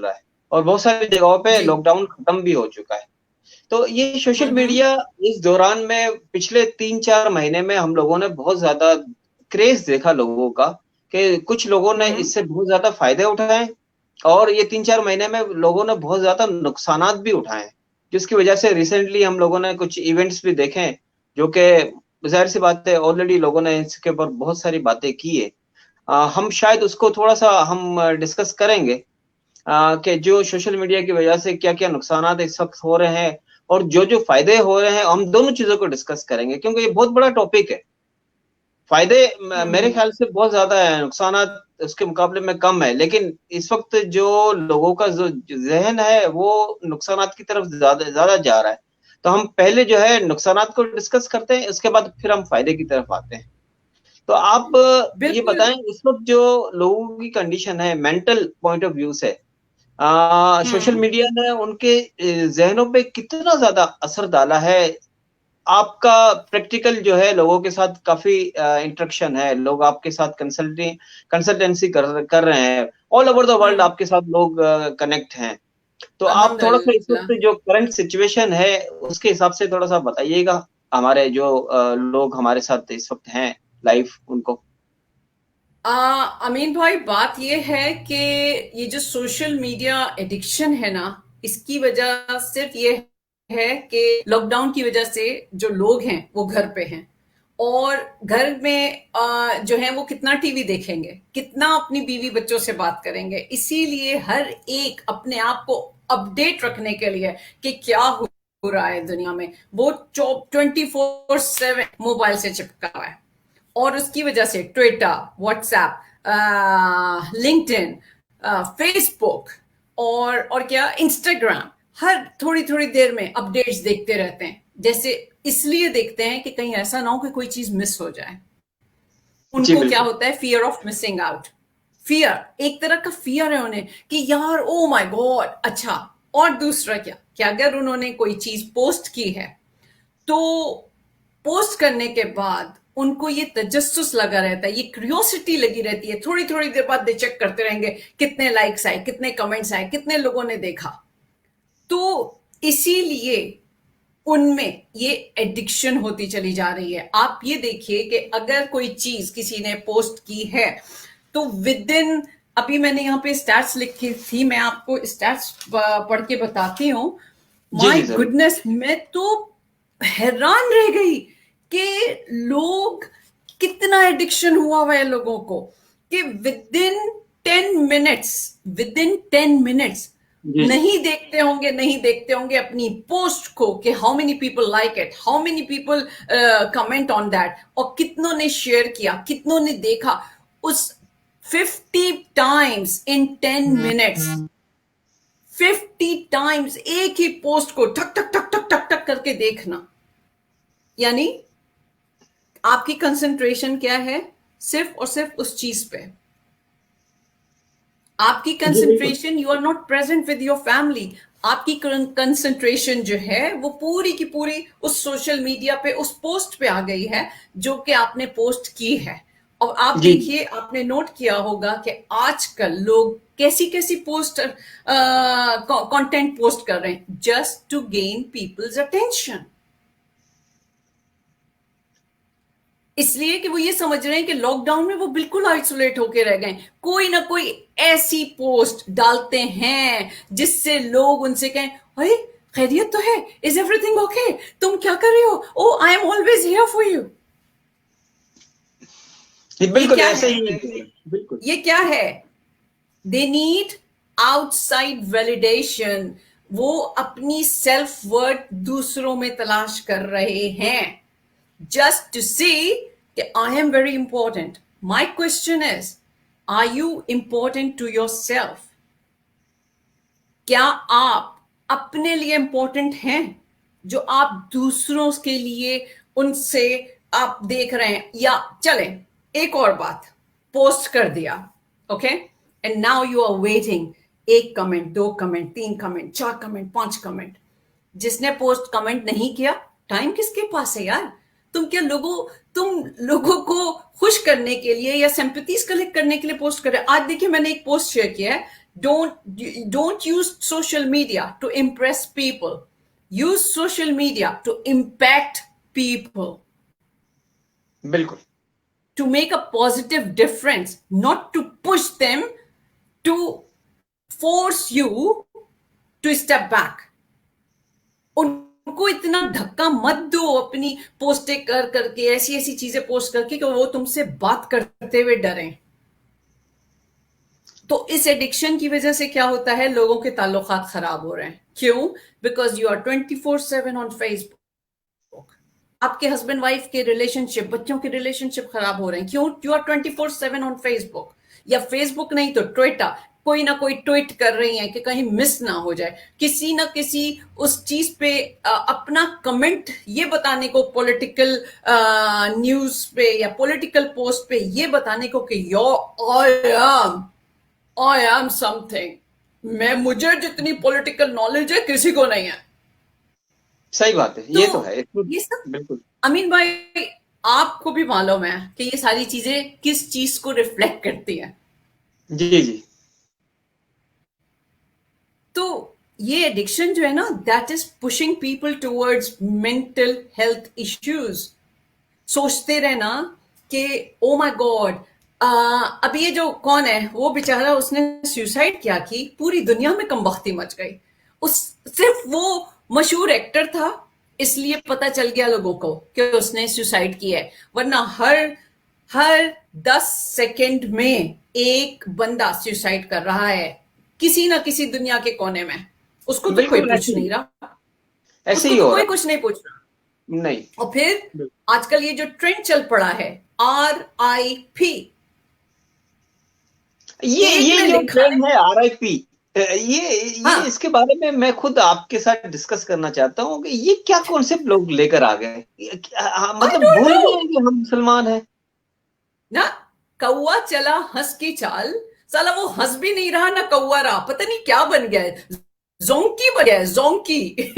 रहा है और बहुत सारी जगहों पे जी। लॉकडाउन खत्म भी हो चुका है। तो ये सोशल हम्म। मीडिया इस दौरान में पिछले 3-4 महीने में हम लोगों ने बहुत ज़्यादा क्रेज़ देखा लोगों का कि कुछ लोगों ने हम्म। इससे बहुत ज़्यादा फ़ायदे उठाए और ये 3-4 महीने में लोगों ने बहुत ज़्यादा नुकसानात भी उठाए, जिसकी वजह से रिसेंटली हम लोगों ने कुछ इवेंट्स भी देखे हैं, जो कि ज़ाहिर-सी बात है ऑलरेडी लोगों ने इसके ऊपर बहुत सारी बातें की है। हम शायद उसको थोड़ा-सा हम डिस्कस करेंगे कि जो सोशल मीडिया की वजह से क्या-क्या नुकसानात इस वक़्त हो रहे हैं और जो-जो फ़ायदे हो रहे हैं, हम दोनों चीज़ों को डिस्कस करेंगे क्योंकि ये बहुत बड़ा टॉपिक है। फ़ायदे मेरे हम्म। ख्याल से बहुत ज़्यादा है, नुकसानात उसके मुकाबले में कम है, लेकिन इस वक़्त जो लोगों का जो ज़हन है, वो नुकसानात की तरफ ज़्यादा ज़्यादा जा रहा है। तो हम पहले जो है नुकसानात को डिस्कस करते हैं, उसके बाद फिर हम फ़ायदे की तरफ आते हैं। तो आप ये बिल्कुल। बताएँ इस वक़्त जो लोगों की कंडीशन है मेंटल पॉइंट ऑफ व्यू से सोशल हम्म। मीडिया ने उनके ज़हनों पे कितना ज़्यादा असर डाला है? आपका प्रैक्टिकल जो है लोगों के साथ काफ़ी इंटरेक्शन है, लोग आपके साथ कंसल्टेंसी कर रहे हैं। ऑल ओवर द वर्ल्ड हम्म। आपके साथ लोग कनेक्ट हैं। तो आप थोड़ा-सा इस अल्हम्दुलिल्लाह। वक़्त जो करंट सिचुएशन है, उसके हिसाब से थोड़ा-सा बताइएगा, हमारे जो लोग हमारे साथ इस वक़्त हैं लाइव उनको। अमीन भाई, बात ये है कि ये जो सोशल मीडिया एडिक्शन है ना, इसकी वजह सिर्फ ये है कि लॉकडाउन की वजह से जो लोग हैं वो घर पे हैं और घर में जो है वो कितना टीवी देखेंगे, कितना अपनी बीवी बच्चों से बात करेंगे। इसीलिए हर एक अपने आप को अपडेट रखने के लिए कि क्या हो रहा है दुनिया में, वो 24/7 मोबाइल से चिपका हुआ है। और उसकी वजह से ट्विटर, व्हाट्सएप, लिंक्डइन, फेसबुक और क्या, इंस्टाग्राम, हर थोड़ी थोड़ी देर में अपडेट्स देखते रहते हैं। जैसे इसलिए देखते हैं कि कहीं ऐसा ना हो कि कोई चीज मिस हो जाए। जी, उनको क्या बिल्कुल। होता है, fear of missing out. Fear, एक तरह का फियर है उन्हें कि यार ओ माय गॉड। अच्छा, और दूसरा क्या, कि अगर उन्होंने कोई चीज पोस्ट की है तो पोस्ट करने के बाद उनको ये तजस्सुस लगा रहता है, ये क्यूरियोसिटी लगी रहती है। थोड़ी थोड़ी देर बाद दे चेक करते रहेंगे कितने लाइक्स आए, कितने कमेंट्स आए, कितने लोगों ने देखा। तो इसीलिए उनमें ये एडिक्शन होती चली जा रही है। आप ये देखिए कि अगर कोई चीज किसी ने पोस्ट की है तो विद इन, अभी मैंने यहाँ पे स्टैट्स लिखी थी, मैं आपको स्टैट्स पढ़ के बताती हूँ। जी, माय जी, ज़रूर। गुडनेस, मैं तो हैरान रह गई कि लोग, कितना एडिक्शन हुआ है लोगों को कि विद इन 10 मिनट्स जी, जी। नहीं देखते होंगे, नहीं देखते होंगे अपनी पोस्ट को कि how many people like it, how many people comment on that, और कितनों ने शेयर किया, कितनों ने देखा। उस 50 टाइम्स इन 10 मिनट्स, 50 टाइम्स एक ही पोस्ट को ठक ठक ठक ठक ठक ठक करके देखना, यानी आपकी कंसंट्रेशन क्या है, सिर्फ और सिर्फ उस चीज पे। आपकी जी, बिल्कुल। Concentration, you are not present with your family. आपकी कंसंट्रेशन जो है वो पूरी की पूरी उस सोशल मीडिया पे, उस पोस्ट पे आ गई है जो कि आपने पोस्ट की है। और आप जी। देखिए, आपने नोट किया होगा कि आजकल लोग कैसी कैसी पोस्ट, कंटेंट पोस्ट कर रहे हैं just to gain people's attention. इसलिए कि वो ये समझ रहे हैं कि लॉकडाउन में वो बिल्कुल आइसोलेट होके रह गए। कोई ना कोई ऐसी पोस्ट डालते हैं जिससे लोग उनसे कहें, अरे खैरियत तो है, इज एवरीथिंग ओके, तुम क्या कर रहे हो, oh I am always here for you. जी, ये बिल्कुल क्या ऐसे है, ही है। बिल्कुल। ये क्या है? They need outside validation. वो अपनी सेल्फ वर्थ दूसरों में तलाश कर रहे हैं, just to see that I am very important. My question is, are you important to yourself? क्या आप अपने लिए इंपॉर्टेंट हैं जो आप दूसरों के लिए उनसे आप देख रहे हैं? या चले एक और बात, पोस्ट कर दिया, okay, and now you are waiting, एक कमेंट, दो कमेंट, तीन कमेंट, चार कमेंट, पांच कमेंट। जिसने पोस्ट कमेंट नहीं किया, टाइम किसके पास है यार? तुम लोगों को खुश करने के लिए या सिंपैथीज कलेक्ट करने के लिए पोस्ट कर रहे हैं। आज देखिए, मैंने एक पोस्ट शेयर किया है Don't use social media to impress people. Use social media to impact people, बिल्कुल। to make a positive difference, not to push them, to force you to step back. उनको इतना धक्का मत दो अपनी पोस्टें कर करके, ऐसी ऐसी चीजें पोस्ट करके कि वो तुमसे बात करते हुए डरें। तो इस एडिक्शन की वजह से क्या होता है, लोगों के ताल्लुकात खराब हो रहे हैं। क्यों? Because you are 24/7 on Facebook. आपके हस्बैंड वाइफ के रिलेशनशिप, बच्चों के रिलेशनशिप खराब हो रहे हैं। क्यों? यू आर 24/7 ऑन फेसबुक, या फेसबुक नहीं तो ट्विटर, कोई ना कोई ट्वीट कर रही हैं कि कहीं मिस ना हो जाए, किसी ना किसी उस चीज पे अपना कमेंट ये बताने को, पॉलिटिकल न्यूज पे या पॉलिटिकल पोस्ट पे ये बताने को कि आई एम समथिंग। मुझे जितनी पॉलिटिकल नॉलेज है किसी को नहीं है। सही बात है, ये तो है ये सब बिल्कुल। अमीन भाई आपको भी मालूम है कि ये सारी चीजें किस चीज को रिफ्लेक्ट करती हैं। जी जी। तो ये एडिक्शन जो है ना, that is pushing people towards mental health issues. सोचते रहना कि ओ माय गॉड, अब ये जो कौन है वो बेचारा, उसने सुसाइड किया कि पूरी दुनिया में कमबख्ती मच गई। उस सिर्फ वो मशहूर एक्टर था इसलिए पता चल गया लोगों को कि उसने सुसाइड किया है, वरना हर 10 सेकंड में एक बंदा सुसाइड कर रहा है किसी ना किसी दुनिया के कोने में। उसको तो कोई पूछ नहीं रहा, ऐसे उसको ही तो हो कोई रहा कुछ नहीं पूछ रहा। नहीं। और फिर आजकल ये जो ट्रेंड चल पड़ा है RIP, ये जो ट्रेंड है RIP, हाँ, इसके बारे में मैं खुद आपके साथ डिस्कस करना चाहता हूँ कि ये क्या कॉन्सेप्ट लोग लेकर आ गए। मतलब भूल गए कि हम मुसलमान हैं ना। कौआ चला हंस की चाल, साला वो हंस भी नहीं रहा ना कौआ रहा, पता नहीं क्या बन गया है, जोंकी बन गया है, जोंकी।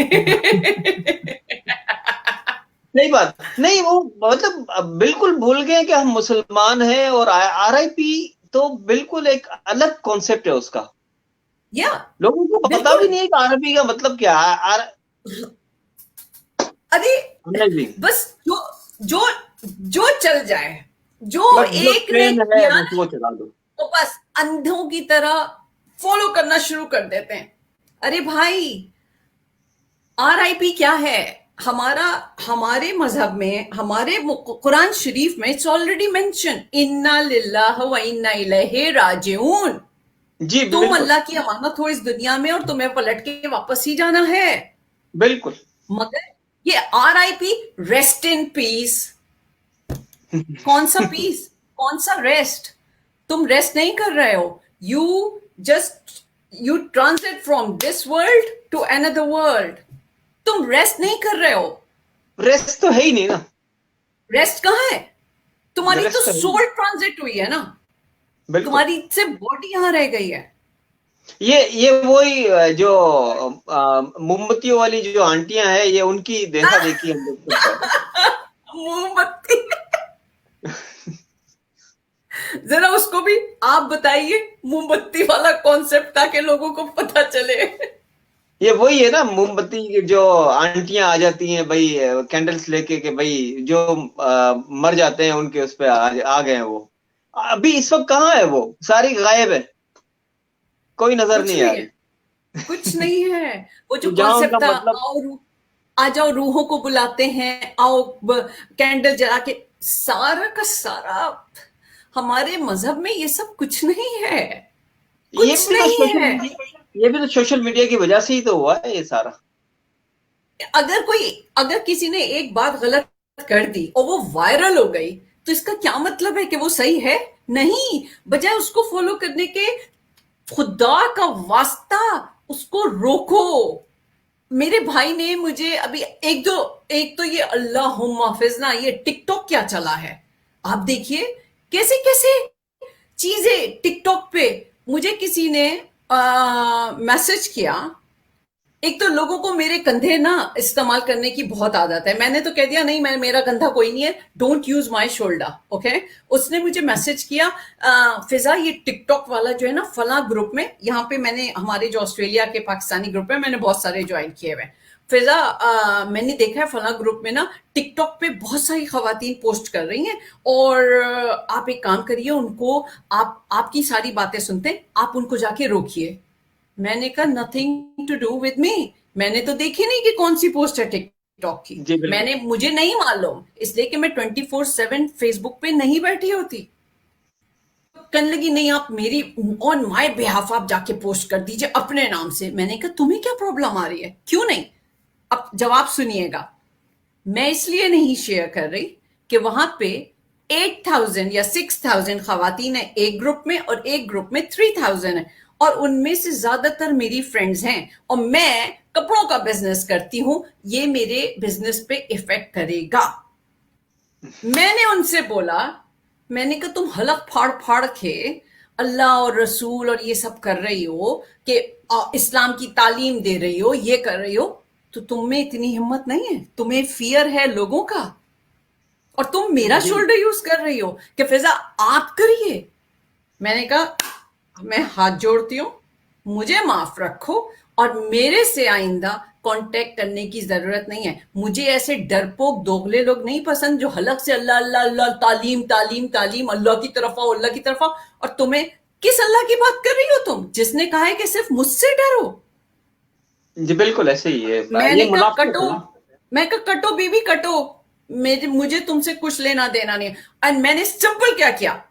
नहीं बात नहीं, वो मतलब बिल्कुल भूल गए कि हम मुसलमान हैं। और RIP तो बिल्कुल एक अलग कॉन्सेप्ट है उसका। या लोगों को पता भी नहीं है कि RIP का मतलब क्या है। अरे नहीं, बस जो जो चल जाए, जो एक ने किया ना, वो चला दो, तो बस अंधों की तरह फॉलो करना शुरू कर देते हैं। अरे भाई, RIP क्या है? हमारे मजहब में, हमारे कुरान शरीफ में इट्स ऑलरेडी मेंशन, इन्ना लिल्लाह व इन्ना इलैहि राजिऊन। जी तुम बिल्कुल अल्लाह की अमानत हो इस दुनिया में और तुम्हें पलट के वापस ही जाना है। बिल्कुल। मगर ये RIP, रेस्ट इन पीस, कौन सा पीस, कौन सा रेस्ट? तुम रेस्ट नहीं कर रहे हो, you transit from this world to another world. तुम रेस्ट नहीं कर रहे हो। रेस्ट तो है ही नहीं ना। रेस्ट कहाँ है? तुम्हारी तो रेस्ट तो सोल ट्रांजिट हुई है ना, बिल्कुल। तुम्हारी से बॉडी यहां रह गई है। ये वही जो मोमबत्तियों वाली जो आंटियां हैं, ये उनकी देखा देखी हम लोग करते हैं। मोमबत्ती। जरा उसको भी आप बताइए, मोमबत्ती वाला कॉन्सेप्ट, ताकि लोगों को पता चले। ये वही है ना, मोमबत्ती की जो आंटियां आ जाती हैं भाई, कैंडल्स लेके के भाई, जो मर जाते हैं उनके उस पे आ गए हैं वो। अभी इस वक्त कहाँ है वो? सारी गायब है, कोई नजर कुछ नहीं आ नहीं रही। है, कुछ नहीं है। वो जो जहां उनका कॉन्सेप्ट था, मतलब आ जाओ रूहों को बुलाते हैं, आओ कैंडल जला के, सारा का सारा हमारे मजहब में ये सब कुछ नहीं है, ये कुछ भी तो नहीं सोशल है। ये भी तो सोशल मीडिया की वजह से ही तो हुआ है ये सारा। अगर किसी ने एक बात गलत कर दी और वो वायरल हो गई, तो इसका क्या मतलब है कि वो सही है? नहीं, बजाय उसको फॉलो करने के, खुदा का वास्ता उसको रोको। मेरे भाई ने मुझे अभी एक तो ये अल्लाहुम्मा हाफिज ना, ये टिकटॉक क्या चला है, आप देखिए कैसे कैसे चीजें टिकटॉक पे। मुझे किसी ने मैसेज किया एक तो लोगों को मेरे कंधे ना इस्तेमाल करने की बहुत आदत है। मैंने तो कह दिया नहीं, मेरा कंधा कोई नहीं है, don't use my shoulder, okay. उसने मुझे मैसेज किया, फिजा ये टिकटॉक वाला जो है ना फला ग्रुप में, यहाँ पे मैंने हमारे जो ऑस्ट्रेलिया के पाकिस्तानी ग्रुप है मैंने बहुत सारे ज्वाइन किए हुए हैं। फिजा, मैंने देखा है फला ग्रुप में ना टिकटॉक पे बहुत सारी खवातीन पोस्ट कर रही हैं, और आप एक काम करिए, उनको आपकी सारी बातें सुनते हैं, आप उनको जाके रोकिए। मैंने कहा nothing to do with me, मैंने तो देखी नहीं कि कौन सी पोस्ट है टिकटॉक की, जी बिल्कुल। मुझे नहीं मालूम, इसलिए कि मैं 24/7 फेसबुक पे नहीं बैठी होती। कहने लगी नहीं, आप मेरी ऑन माय बिहाफ आप जाके पोस्ट कर दीजिए अपने नाम से। मैंने कहा तुम्हें क्या प्रॉब्लम आ रही है, क्यों नहीं? अब जवाब सुनिएगा। मैं इसलिए नहीं शेयर कर रही कि वहां पे 8,000 या 6,000 खवातीन है एक ग्रुप में, और एक ग्रुप में 3,000 है, और उनमें से ज्यादातर मेरी फ्रेंड्स हैं, और मैं कपड़ों का बिजनेस करती हूं, ये मेरे बिजनेस पे इफेक्ट करेगा। मैंने उनसे बोला, मैंने कहा तुम हलक फाड़ फाड़ के अल्लाह और रसूल और ये सब कर रही हो, कि इस्लाम की तालीम दे रही हो, ये कर रही हो, तो तुम में इतनी हिम्मत नहीं है, तुम्हें फियर है लोगों का, और तुम मेरा जी शोल्डर यूज कर रही हो कि फिजा आप करिए। मैंने कहा मैं हाथ जोड़ती हूं, मुझे माफ रखो, और मेरे से आइंदा कांटेक्ट करने की जरूरत नहीं है। मुझे ऐसे डरपोक दोगले लोग नहीं पसंद जो हलक से अल्लाह अल्लाह अल्लाह, तालीम तालीम तालीम, अल्लाह की तरफ आओ, अल्लाह की तरफ आओ। और तुम्हें किस अल्लाह की बात कर रही हो तुम, जिसने कहा है कि सिर्फ मुझसे डरो? जी बिल्कुल ऐसे ही है। मैंने ये कहा मुनाफिक कटो, है। मैं कहा कटो बीबी कटो, मुझे तुमसे कुछ लेना देना नहीं। एंड मैंने सिंपल क्या किया,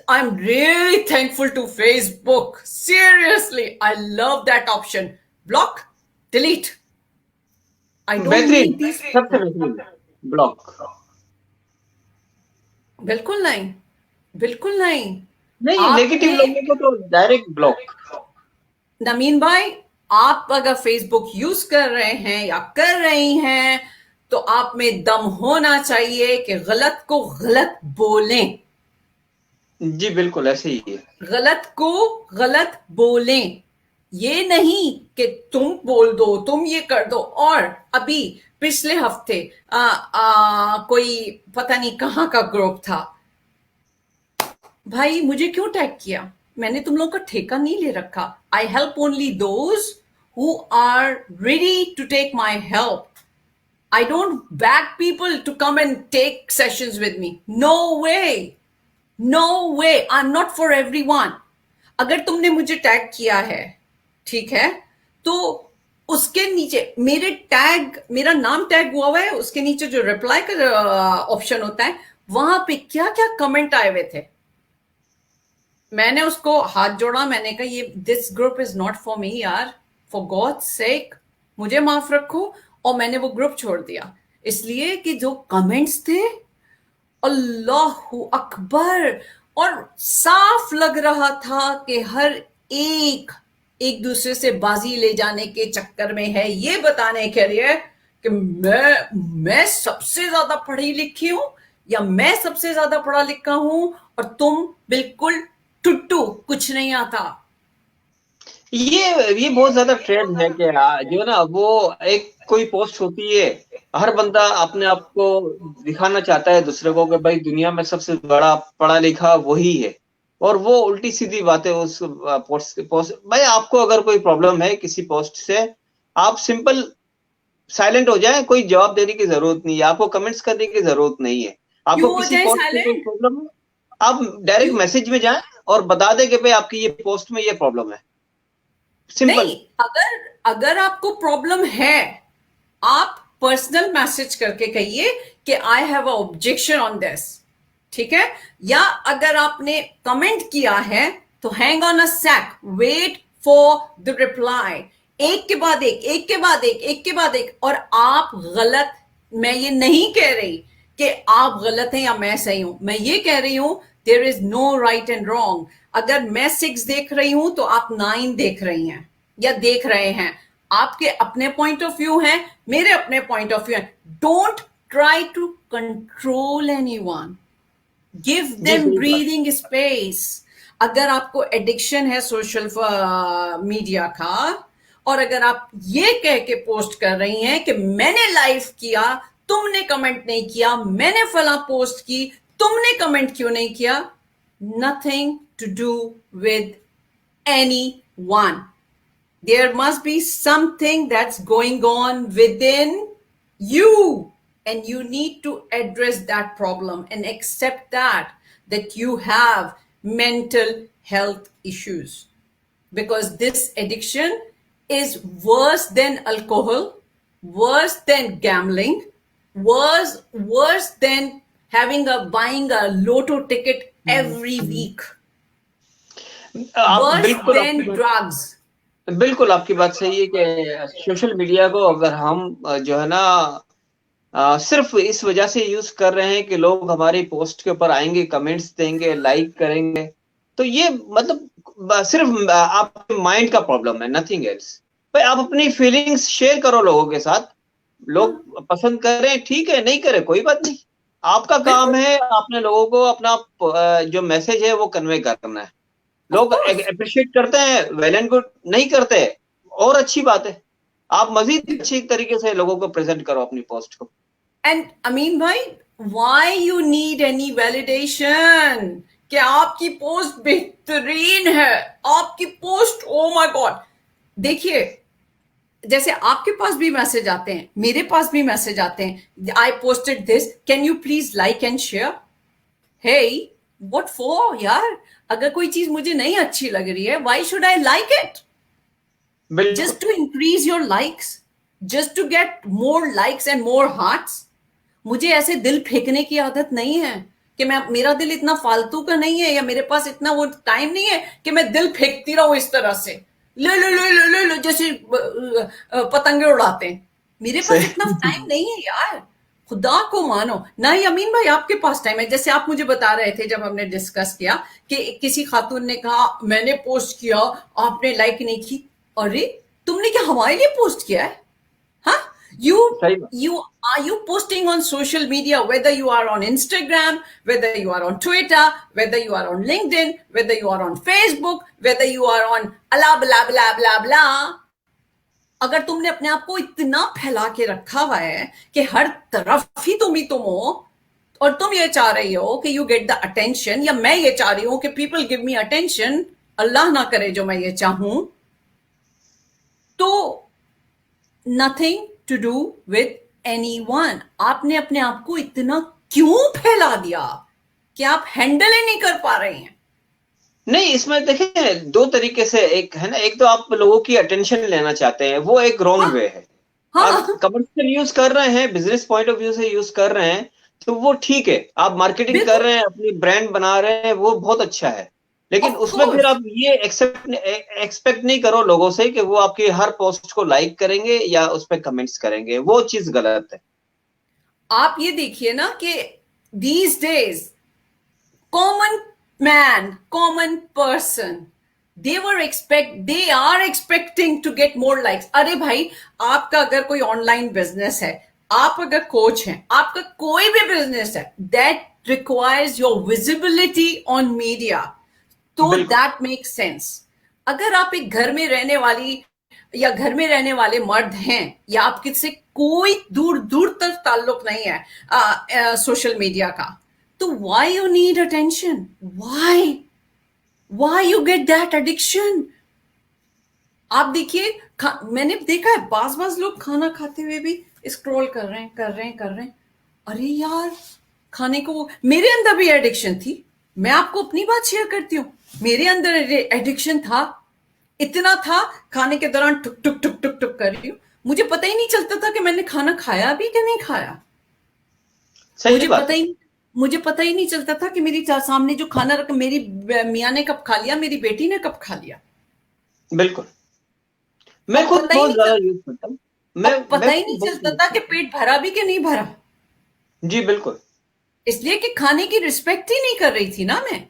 I'm really thankful to Facebook. Seriously, I love that option. Block, delete. I don't बेहतरीन, need these. सबसे बेहतरीन ब्लॉक। बिल्कुल नहीं, बिल्कुल नहीं। नहीं, नेगेटिव आपने, लोगों को तो डायरेक्ट ब्लॉक। नमीन भाई, आप अगर फेसबुक यूज कर रहे हैं या कर रही हैं, तो आप में दम होना चाहिए कि गलत को गलत बोलें, जी बिल्कुल ऐसे ही है। गलत को गलत बोलें। ये नहीं कि तुम बोल दो, तुम ये कर दो। और अभी पिछले हफ्ते कोई पता नहीं कहाँ का ग्रुप था, भाई मुझे क्यों टैग किया? मैंने तुम लोग का ठेका नहीं ले रखा। I help only those who are ready to take my help. I don't beg people to come and take sessions with me. No way. No way. I'm not for everyone. अगर तुमने मुझे टैग किया है, ठीक है, तो उसके नीचे मेरे टैग, मेरा नाम टैग हुआ है, उसके नीचे जो रिप्लाई का ऑप्शन होता है, वहां पे क्या क्या कमेंट आए हुए थे। मैंने उसको हाथ जोड़ा, मैंने कहा ये this group is not for me यार, फॉर गॉड सेक मुझे माफ रखो। और मैंने वो ग्रुप छोड़ दिया, इसलिए कि जो कमेंट्स थे, अल्लाहू अकबर, और साफ लग रहा था कि हर एक एक दूसरे से बाजी ले जाने के चक्कर में है, ये बताने के लिए कि मैं सबसे ज्यादा पढ़ी लिखी हूं, या मैं सबसे ज्यादा पढ़ा लिखा हूं, और तुम बिल्कुल टुट्टू, कुछ नहीं आता। ये बहुत ज्यादा ट्रेंड है कि जो ना वो एक कोई पोस्ट होती है, हर बंदा अपने आप को दिखाना चाहता है दूसरे को कि भाई दुनिया में सबसे बड़ा पढ़ा लिखा वही है, और वो उल्टी सीधी बातें उस पोस्ट भाई आपको अगर कोई प्रॉब्लम है किसी पोस्ट से, आप सिंपल साइलेंट हो जाए, कोई जवाब देने की जरूरत नहीं है, आपको कमेंट्स करने की जरूरत नहीं है। आपको क्यों हो किसी जाए पोस्ट में कोई साइलेंट? प्रॉब्लम है, आप डायरेक्ट क्यों मैसेज में जाएं और बता दें कि भाई आपकी ये पोस्ट में ये प्रॉब्लम है, नहीं? सिंपल। अगर अगर आपको प्रॉब्लम है, आप पर्सनल मैसेज करके कहिए कि I have a objection on this, ठीक है? या अगर आपने कमेंट किया है, तो hang on a sec, wait for the reply, एक के बाद एक, एक के बाद एक, एक के बाद एक। और आप गलत, मैं ये नहीं कह रही कि आप गलत हैं या मैं सही हूं, मैं ये कह रही हूं there is no right and wrong. अगर मैं 6 देख रही हूं तो आप 9 देख रही हैं या देख रहे हैं, आपके अपने पॉइंट ऑफ व्यू हैं, मेरे अपने पॉइंट ऑफ व्यू हैं। Don't try to control anyone, give जी देम सही बात। Breathing space. अगर आपको एडिक्शन है सोशल मीडिया का, और अगर आप ये कह के पोस्ट कर रही हैं कि मैंने लाइव किया, तुमने कमेंट नहीं किया, मैंने फला पोस्ट की, तुमने कमेंट क्यों नहीं किया, nothing to do with anyone. There must be something that's going on within you, and you need to address that problem and accept that you have mental health issues, because this addiction is worse than alcohol, worse than gambling, worse than buying a lotto ticket every week, worse than drugs. बिल्कुल आपकी बात सही है कि social media को अगर हम जो है ना सिर्फ इस वजह से यूज कर रहे हैं कि लोग हमारी पोस्ट के ऊपर आएंगे, कमेंट्स देंगे, लाइक करेंगे, तो ये मतलब सिर्फ आपके माइंड का प्रॉब्लम है, नथिंग एल्स। भाई आप अपनी फीलिंग्स शेयर करो लोगों के साथ, लोग पसंद करें ठीक है, नहीं करें कोई बात नहीं, आपका काम है आपने लोगों को अपना जो मैसेज है वो कन्वे करना है। लोग अप्रिशिएट करते हैं, वेल एंड गुड, नहीं करते और अच्छी बात है, आप मजीद अच्छी तरीके से लोगों को प्रेजेंट करो अपनी पोस्ट को। एंड अमीन भाई, why you need any validation कि आपकी पोस्ट बेहतरीन है, आपकी पोस्ट ओ माय गॉड। देखिए, जैसे आपके पास भी मैसेज आते हैं, मेरे पास भी मैसेज आते हैं, I posted this, can you please like and share. Hey what for यार, अगर कोई चीज मुझे नहीं अच्छी लग रही है, why should I like it? Just to increase your likes, just to get more likes and more hearts. मुझे ऐसे दिल फेंकने की आदत नहीं है कि मेरा दिल इतना फालतू का नहीं है, या मेरे पास इतना वो टाइम नहीं है कि मैं दिल फेंकती रहूं इस तरह से, ले ले ले ले ले, ले जैसे पतंगे उड़ाते हैं। मेरे पास इतना टाइम नहीं है यार, खुदा को मानो। ना ही अमीन भाई आपके पास टाइम है। जैसे आप मुझे बता रहे थे जब हमने डिस्कस किया कि किसी खातून ने कहा मैंने पोस्ट किया, आपने लाइक नहीं की। अरे तुमने क्या हमारे लिए पोस्ट किया है? हाँ, you posting on social media, whether you are on Instagram, whether you are on Twitter, whether you are on LinkedIn, whether you are on Facebook, whether you are on blah blah blah blah blah, अगर तुमने अपने आप को इतना फैला के रखा हुआ है कि हर तरफ ही तुम हो, और तुम ये चाह रही हो कि यू गेट द अटेंशन, या मैं ये चाह रही हूं कि people give me attention, Allah ना करे जो मैं ये चाहूं, तो nothing to do with anyone. आपने अपने आप को इतना क्यों फैला दिया कि आप हैंडल ही नहीं कर पा रहे हैं? नहीं, इसमें देखें दो तरीके से, एक है ना, एक तो आप लोगों की अटेंशन लेना चाहते हैं, वो एक रॉन्ग वे है। आप कमर्शियल यूज कर रहे हैं, बिजनेस पॉइंट ऑफ व्यू से यूज कर रहे हैं, तो वो ठीक है। आप मार्केटिंग कर रहे हैं, अपनी ब्रांड बना रहे हैं, वो बहुत अच्छा है, लेकिन उसमें फिर आप ये एक्सपेक्ट नहीं करो लोगों से कि वो आपकी हर पोस्ट को लाइक करेंगे या उस पर कमेंट्स करेंगे, वो चीज गलत है। आप ये देखिए ना कि these days common man, common person, they are expecting to get more likes. अरे भाई, आपका अगर कोई ऑनलाइन बिजनेस है, आप अगर कोच हैं, आपका कोई भी बिजनेस है, that requires your visibility on media, तो that makes sense. अगर आप एक घर में रहने वाली या घर में रहने वाले मर्द हैं, या आपके से कोई दूर दूर तक ताल्लुक नहीं है सोशल मीडिया का, तो why you need attention? Why you get that addiction? आप देखिए, मैंने देखा है बाज लोग खाना खाते हुए भी स्क्रॉल कर रहे हैं। अरे यार, खाने को मेरे अंदर भी एडिक्शन थी। मैं आपको अपनी बात शेयर करती हूँ, मेरे अंदर एडिक्शन था, इतना था, खाने के दौरान टुक टुक टुक टुक टुक कर रही हूँ, मुझे पता ही नहीं चलता था कि मैंने खाना खाया भी कि नहीं खाया। मुझे पता ही नहीं चलता था कि मेरी सामने जो खाना रखा, मेरी मियाँ ने कब खा लिया, मेरी बेटी ने कब खा लिया। बिल्कुल, मैं खुद बहुत ज्यादा यूज करता हूँ, मैं पता ही नहीं चलता था कि पेट भरा भी कि नहीं भरा। जी बिल्कुल, इसलिए कि खाने की रिस्पेक्ट ही नहीं कर रही थी ना मैं।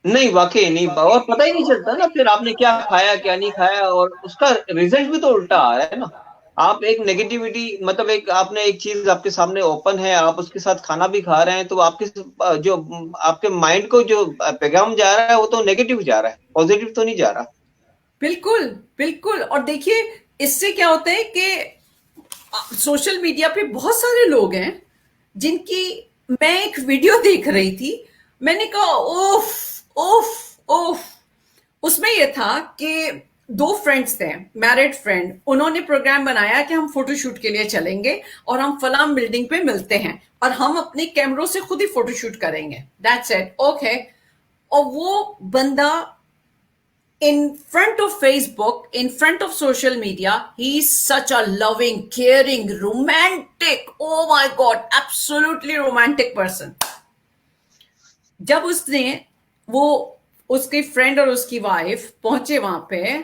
नहीं, वाकई नहीं, और पता ही नहीं चलता ना फिर आपने क्या खाया क्या नहीं खाया, और उसका रिजल्ट भी तो उल्टा आ रहा है ना। आप एक नेगेटिविटी, मतलब एक आपने एक चीज आपके सामने ओपन है, आप उसके साथ खाना भी खा रहे हैं, तो आपके जो आपके माइंड को जो पैगाम जा रहा है वो तो नेगेटिव जा रहा है, पॉजिटिव तो नहीं जा रहा। बिल्कुल, बिल्कुल। और देखिए, इससे क्या होता है कि सोशल मीडिया पे बहुत सारे लोग हैं जिनकी, मैं एक वीडियो देख रही थी, मैंने कहा ओफ, ओफ, ओफ। उसमें यह था कि दो फ्रेंड्स थे, मैरिड फ्रेंड, उन्होंने प्रोग्राम बनाया कि हम फोटोशूट के लिए चलेंगे और हम फलाम बिल्डिंग पे मिलते हैं और हम अपने कैमरों से खुद ही फोटोशूट करेंगे, दैट्स इट, ओके। और वो बंदा in front of Facebook, in front of social media, he's such a loving, caring, romantic, oh my God, absolutely romantic person. जब उसने वो उसकी फ्रेंड और उसकी वाइफ पहुंचे वहां पे,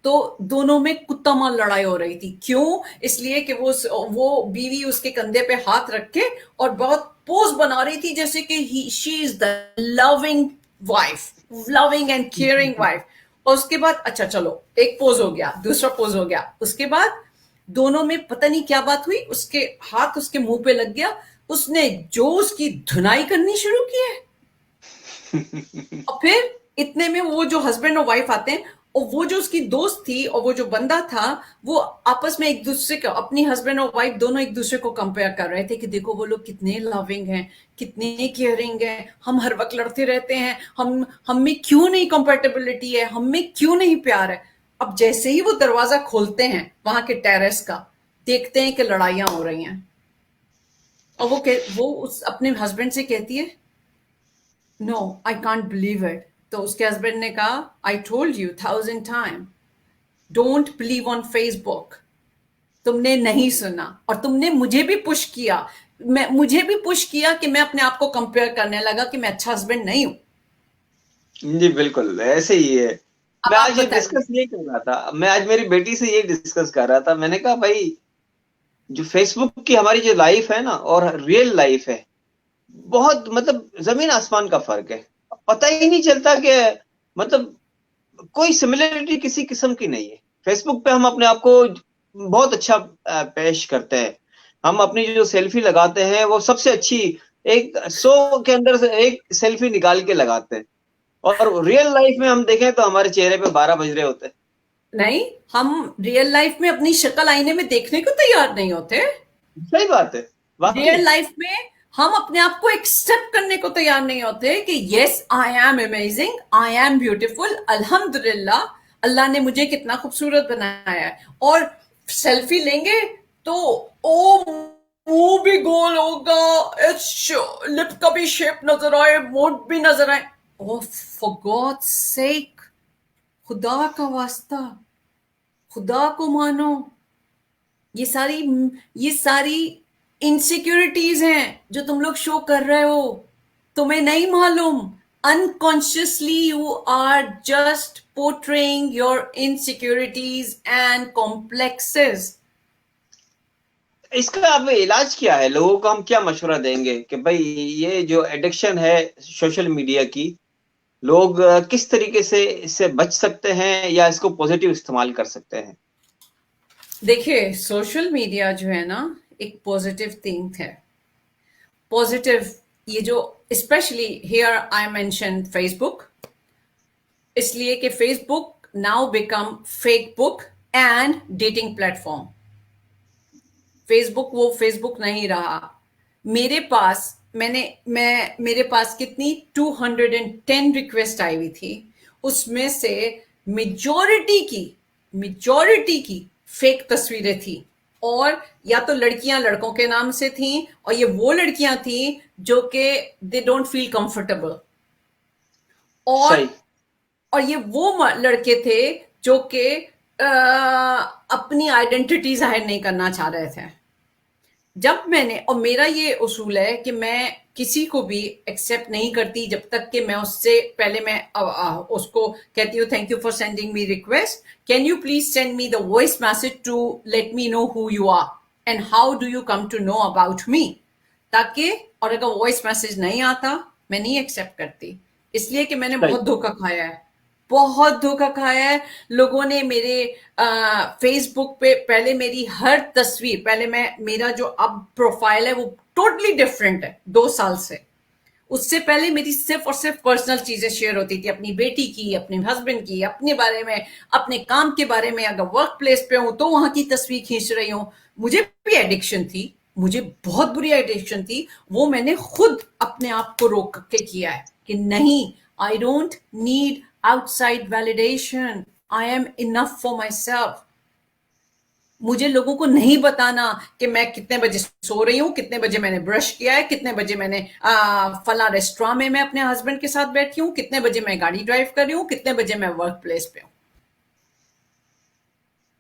तो दोनों में कुत्ता मार लड़ाई हो रही थी। क्यों? इसलिए कि वो बीवी उसके कंधे पे हाथ रख के और बहुत पोज बना रही थी जैसे कि she is the loving wife, loving and caring wife. और उसके बाद अच्छा चलो, एक पोज हो गया, दूसरा पोज हो गया, उसके बाद दोनों में पता नहीं क्या बात हुई, उसके हाथ उसके मुंह पे लग गया, उसने जो उसकी धुनाई करनी शुरू की है। और फिर इतने में वो जो हस्बैंड और वाइफ आते हैं, और वो जो उसकी दोस्त थी और वो जो बंदा था, वो आपस में एक दूसरे को, अपनी हस्बैंड और वाइफ दोनों एक दूसरे को कंपेयर कर रहे थे कि देखो वो लोग कितने लविंग हैं, कितने केयरिंग हैं, हम हर वक्त लड़ते रहते हैं, हम में क्यों नहीं कंपेटेबिलिटी है, हम में क्यों नहीं प्यार है। अब जैसे ही वो दरवाजा खोलते हैं वहां के टेरेस का, देखते हैं कि लड़ाइयां हो रही हैं। और वो उस अपने हस्बैंड से कहती है, no I can't believe it. तो उसके हस्बैंड ने कहा, I told you 1000 time, don't believe on Facebook. तुमने नहीं सुना, और तुमने मुझे भी पुश किया, मुझे भी पुश किया कि मैं अपने आप को कंपेयर करने लगा कि मैं अच्छा हस्बैंड नहीं हूं। जी बिल्कुल ऐसे ही है। अब मैं आप आज ये बताइए। डिस्कस ये कर रहा था, मैं आज मेरी बेटी से ये डिस्कस कर रहा था, मैंने कहा भाई जो फेसबुक की हमारी जो लाइफ है ना और रियल लाइफ है, बहुत मतलब जमीन आसमान का फर्क है। पता ही नहीं चलता कि मतलब कोई सिमिलरिटी किसी किस्म की नहीं है। फेसबुक पे हम अपने आप को बहुत अच्छा पेश करते हैं। हम अपनी जो सेल्फी लगाते हैं वो सबसे अच्छी, एक 100 के अंदर से एक सेल्फी निकाल के लगाते हैं, और रियल लाइफ में हम देखें तो हमारे चेहरे पे 12 बज रहे होते हैं। नहीं, हम रियल लाइफ में अपनी शक्ल आईने में देखने को तैयार नहीं होते। सही बात है, वाकई। रियल लाइफ में हम अपने आप को एक्सेप्ट करने को तैयार नहीं होते कि yes I am amazing, I am beautiful, अल्हम्दुलिल्लाह, अल्लाह ने मुझे कितना खूबसूरत बनाया है। और सेल्फी लेंगे तो ओ, मुंह भी गोल होगा, लिप का भी शेप नजर आए, मोट भी नजर आए। ओ फॉर गॉड्स सेक, खुदा का वास्ता, खुदा को मानो। ये सारी ये सारी इनसिक्योरिटीज हैं जो तुम लोग शो कर रहे हो, तुम्हें नहीं मालूम। Unconsciously you are just portraying your insecurities and complexes. इसका अब इलाज क्या है? लोगों को हम क्या मशवरा देंगे कि भाई ये जो एडिक्शन है सोशल मीडिया की, लोग किस तरीके से इससे बच सकते हैं या इसको पॉजिटिव इस्तेमाल कर सकते हैं? देखिए, सोशल मीडिया जो है ना, एक पॉजिटिव थिंग है। पॉजिटिव, ये जो specially here I mention Facebook, इसलिए कि Facebook now become fake book and dating platform. Facebook वो फेसबुक नहीं रहा। मेरे पास मेरे पास कितनी 210 रिक्वेस्ट आई हुई थी, उसमें से मेजॉरिटी की फेक तस्वीरें थी। और या तो लड़कियां लड़कों के नाम से थी, और ये वो लड़कियां थी जो कि दे डोंट फील कंफर्टेबल। और सही। और ये वो लड़के थे जो कि अपनी आइडेंटिटी जाहिर नहीं करना चाह रहे थे। जब मैंने, और मेरा ये उसूल है कि मैं किसी को भी एक्सेप्ट नहीं करती जब तक कि मैं उससे पहले मैं उसको कहती हूँ, thank you for sending me request, can you please send me the voice message to let me know who you are and how do you come to know about me. ताकि, और अगर वॉइस मैसेज नहीं आता, मैं नहीं accept करती, इसलिए कि मैंने सही। बहुत धोखा खाया है, बहुत धोखा खाया है। लोगों ने मेरे फेसबुक पे पहले मेरी हर तस्वीर, पहले मैं, मेरा जो अब प्रोफाइल है वो टोटली डिफरेंट है 2 साल से। उससे पहले मेरी सिर्फ और सिर्फ पर्सनल चीजें शेयर होती थी, अपनी बेटी की, अपने हस्बैंड की, अपने बारे में, अपने काम के बारे में। अगर वर्क प्लेस पे हूं तो वहां की तस्वीर खींच रही हूं। मुझे भी एडिक्शन थी, मुझे बहुत बुरी एडिक्शन थी। वो मैंने खुद अपने आप को रोक के किया है कि नहीं, I don't need outside validation, I am enough for my self. मुझे लोगों को नहीं बताना कि मैं कितने बजे सो रही हूं, कितने बजे मैंने ब्रश किया है, कितने बजे मैंने फला रेस्टोरेंट में मैं अपने हस्बैंड के साथ बैठी हूं, कितने बजे मैं गाड़ी ड्राइव कर रही हूं, कितने बजे मैं वर्क प्लेस पे हूं।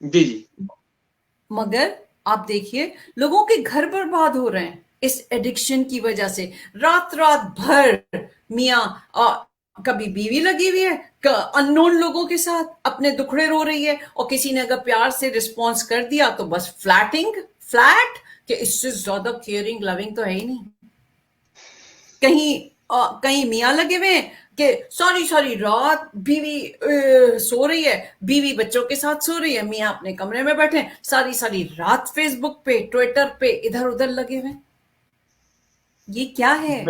जी जी। मगर आप देखिए, लोगों के घर बर्बाद हो रहे हैं इस एडिक्शन की वजह से। रात रात भर मियाँ कभी बीवी लगी हुई है, अननोन लोगों के साथ अपने दुखड़े रो रही है, और किसी ने अगर प्यार से रिस्पॉन्स कर दिया तो बस फ्लैट, कि इससे ज्यादा केयरिंग लविंग तो है ही नहीं। कहीं मियाँ लगे हुए हैं कि सारी सारी रात बीवी सो रही है, बीवी बच्चों के साथ सो रही है, मियाँ अपने कमरे में बैठे सारी सारी रात फेसबुक पे, ट्विटर पे इधर उधर लगे हुए। ये क्या है?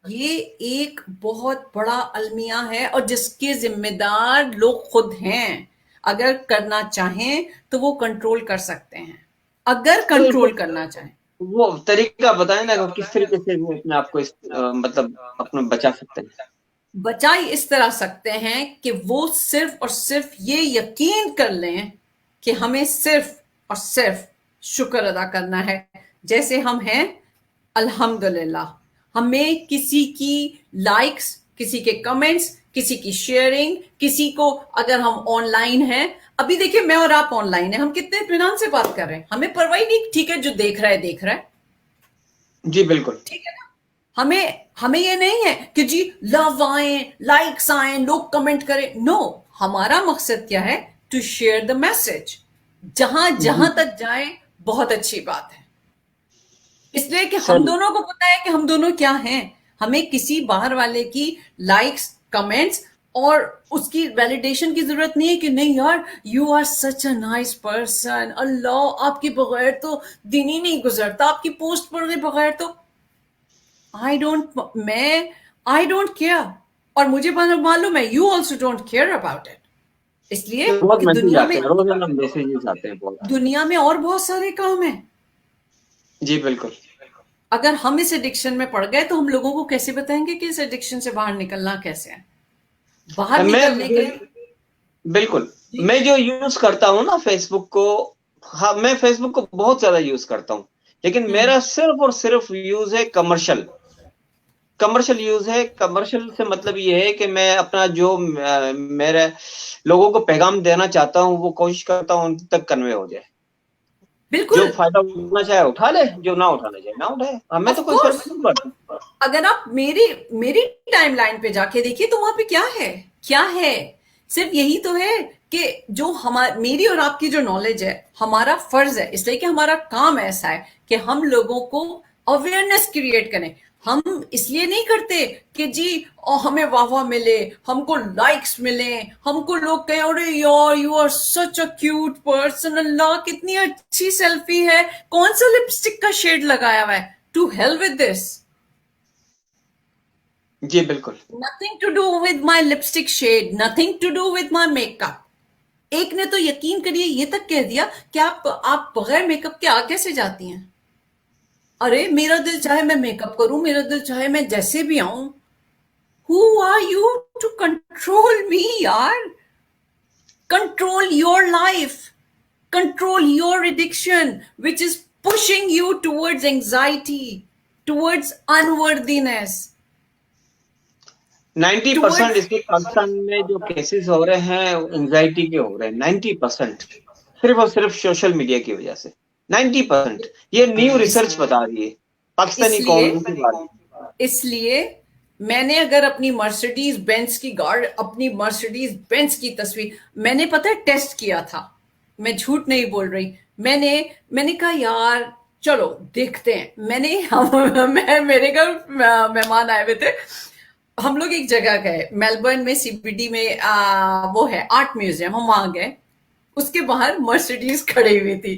ये एक बहुत बड़ा अलमिया है, और जिसके जिम्मेदार लोग खुद हैं। अगर करना चाहें तो वो कंट्रोल कर सकते हैं, अगर तो कंट्रोल करना चाहें। वो तरीका बताएं ना कि किस तरीके से वो अपने आप को मतलब अपना बचा सकते हैं। बचाई इस तरह सकते हैं कि वो सिर्फ और सिर्फ ये यकीन कर लें कि हमें सिर्फ और सिर्फ शुक्र अदा करना है जैसे हम हैं, अल्हम्दुलिल्लाह। हमें किसी की लाइक्स, किसी के कमेंट्स, किसी की शेयरिंग, किसी को, अगर हम ऑनलाइन हैं, अभी देखिए मैं और आप ऑनलाइन हैं, हम कितने इत्मीनान से बात कर रहे हैं, हमें परवाह नहीं, ठीक है जो देख रहा है देख रहा है, जी बिल्कुल। ठीक है ना। हमें हमें ये नहीं है कि जी लव आए, लाइक्स आए, लोग कमेंट करें, नो। हमारा मकसद क्या है? To share the message. जहां जहां जी तक जाए बहुत अच्छी बात है, इसलिए कि हम सर। दोनों को पता है कि हम दोनों क्या हैं। हमें किसी बाहर वाले की लाइक्स, कमेंट्स और उसकी वैलिडेशन की जरूरत नहीं है कि नहीं यार, you are such a nice person, अल्लाह आपके बगैर तो दिन ही नहीं गुजरता, आपकी पोस्ट पढ़ने बगैर तो आई डोंट केयर। और मुझे मालूम है you also don't care about it, इसलिए बहुत कि मैसेज आते हैं, रोजाना मैसेजेस आते हैं बहुत। दुनिया में और बहुत सारे काम हैं। जी बिल्कुल। अगर हम इस एडिक्शन में पड़ गए तो हम लोगों को कैसे बताएंगे कि इस एडिक्शन से बाहर निकलना कैसे है? बाहर निकलने के मैं लिए बिल्कुल, मैं जो यूज करता हूँ ना फेसबुक को, हाँ मैं फेसबुक को बहुत ज्यादा यूज करता हूँ, लेकिन हम्म, मेरा सिर्फ और सिर्फ यूज है कमर्शियल यूज है। कमर्शियल से मतलब ये है कि मैं अपना जो मेरे लोगों को पैगाम देना चाहता हूँ वो कोशिश करता हूँ उन तक कन्वे हो जाए। जो बिल्कुल। फायदा उठाना चाहे उठा ले, जो ना उठाना चाहे ना उठाए, हमें ऑफ तो कोई फर्क कोर्स, नहीं पड़ता। अगर आप मेरी मेरी टाइमलाइन पे जाके देखिए तो वहां पे क्या है? क्या है? सिर्फ यही तो है कि जो हमारी, मेरी और आपकी जो नॉलेज है, हमारा फर्ज है, इसलिए कि हमारा काम ऐसा है कि हम लोगों को अवेयरनेस क्रिएट करें। हम इसलिए नहीं करते कि जी हमें वाह वाह मिले, हमको लाइक्स मिले, हमको लोग कहें अरे यार you are such a cute person, अल्लाह कितनी अच्छी सेल्फी है, कौन सा लिपस्टिक का शेड लगाया हुआ है, टू हेल विद दिस। जी बिल्कुल। Nothing to do with my lipstick shade, nothing to do with my makeup. एक ने तो यकीन करिए ये तक कह दिया कि आप बगैर मेकअप के आ कैसे जाती हैं? अरे मेरा दिल चाहे मैं मेकअप करूं, मेरा दिल चाहे मैं जैसे भी आऊं। Who are you to control me यार? Control your life, control your addiction, which is pushing you towards anxiety, towards unworthiness, 90% towards इसमें पाकिस्तान में जो केसेस हो रहे हैं एंजाइटी के हो रहे हैं, 90% सिर्फ और सिर्फ सोशल मीडिया की वजह से। 90% ये न्यू इस, रिसर्च बता रही है, पाकिस्तानी इसलिए कौम की बात। इसलिए मैंने अगर अपनी मर्सिडीज बेंज की अपनी मर्सिडीज बेंज की तस्वीर मैंने पता है टेस्ट किया था, मैं झूठ नहीं बोल रही। मैंने कहा यार चलो देखते हैं। मैं मेरे घर मेहमान आए हुए थे, हम लोग एक जगह गए मेलबर्न में, सीबीडी में, वो है आर्ट म्यूजियम, हम वहां गए, उसके बाहर मर्सिडीज खड़ी हुई थी।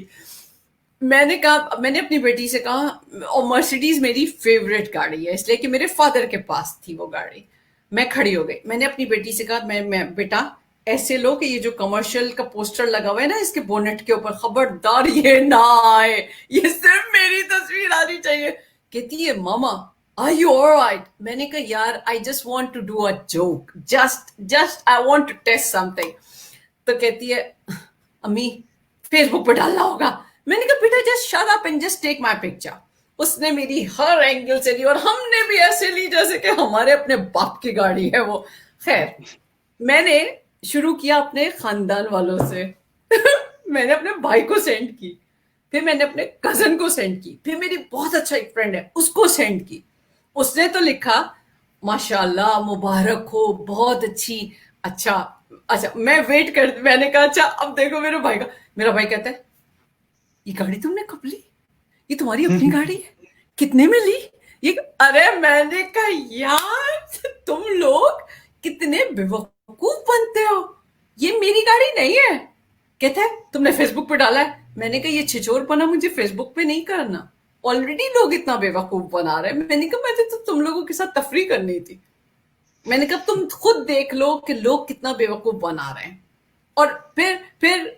मैंने कहा, मैंने अपनी बेटी से कहा, और मर्सिडीज मेरी फेवरेट गाड़ी है इसलिए कि मेरे फादर के पास थी वो गाड़ी। मैं खड़ी हो गई, मैंने अपनी बेटी से कहा, मैं बेटा ऐसे लो कि ये जो कमर्शियल का पोस्टर लगा हुआ है ना इसके बोनेट के ऊपर, खबरदार ये ना आए, ये सिर्फ मेरी तस्वीर आनी चाहिए। कहती है मामा आर यू ऑलराइट? मैंने कहा यार I just want to do a joke, just I want to test something. तो कहती है अम्मी फेसबुक पे डालना होगा। मैंने कहा बेटा just shut up and just take my picture. उसने मेरी हर एंगल से ली और हमने भी ऐसे ली जैसे कि हमारे अपने बाप की गाड़ी है वो। खैर, मैंने शुरू किया अपने खानदान वालों से मैंने अपने भाई को सेंड की, फिर मैंने अपने कजन को सेंड की, फिर मेरी बहुत अच्छा एक फ्रेंड है उसको सेंड की। उसने तो लिखा माशाल्लाह मुबारक हो, बहुत अच्छी। अच्छा अच्छा, मैं वेट कर, मैंने कहा अच्छा अब देखो मेरे भाई का। मेरा भाई कहता है ये गाड़ी तुमने कब ली? ये तुम्हारी अपनी गाड़ी है? कितने में ली ये? अरे मैंने कहा यार तुम लोग कितने बेवकूफ बनते हो, ये मेरी गाड़ी नहीं है। कहता है तुमने फेसबुक पे डाला है। मैंने कहा ये छिछोरपना मुझे फेसबुक पे नहीं करना, ऑलरेडी लोग इतना बेवकूफ बना रहे हैं। मैंने कहा मैंने तो तुम लोगों के साथ तफरी करनी थी। मैंने कहा तुम खुद देख लो कि लोग कितना बेवकूफ बना रहे हैं। और फिर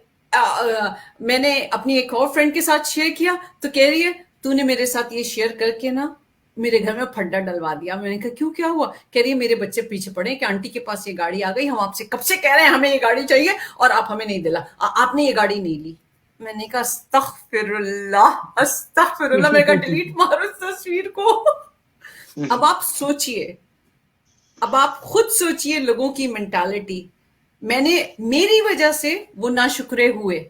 मैंने अपनी एक और फ्रेंड के साथ शेयर किया तो कह रही है तूने मेरे साथ ये शेयर करके ना मेरे घर में फड्डा डलवा दिया। मैंने कहा क्यों, क्या हुआ? कह रही है मेरे बच्चे पीछे पड़े कि आंटी के पास ये गाड़ी आ गई, हम आपसे कब से कह रहे हैं हमें ये गाड़ी चाहिए और आप हमें नहीं दिला, आपने ये गाड़ी नहीं ली। मैंने कहा अस्तगफिरुल्लाह अस्तगफिरुल्लाह। मैंने कहा डिलीट मारो इस तस्वीर को। अब आप सोचिए, अब आप खुद सोचिए लोगों की मेंटालिटी। मैंने, मेरी वजह से वो नाशुक्रे हुए,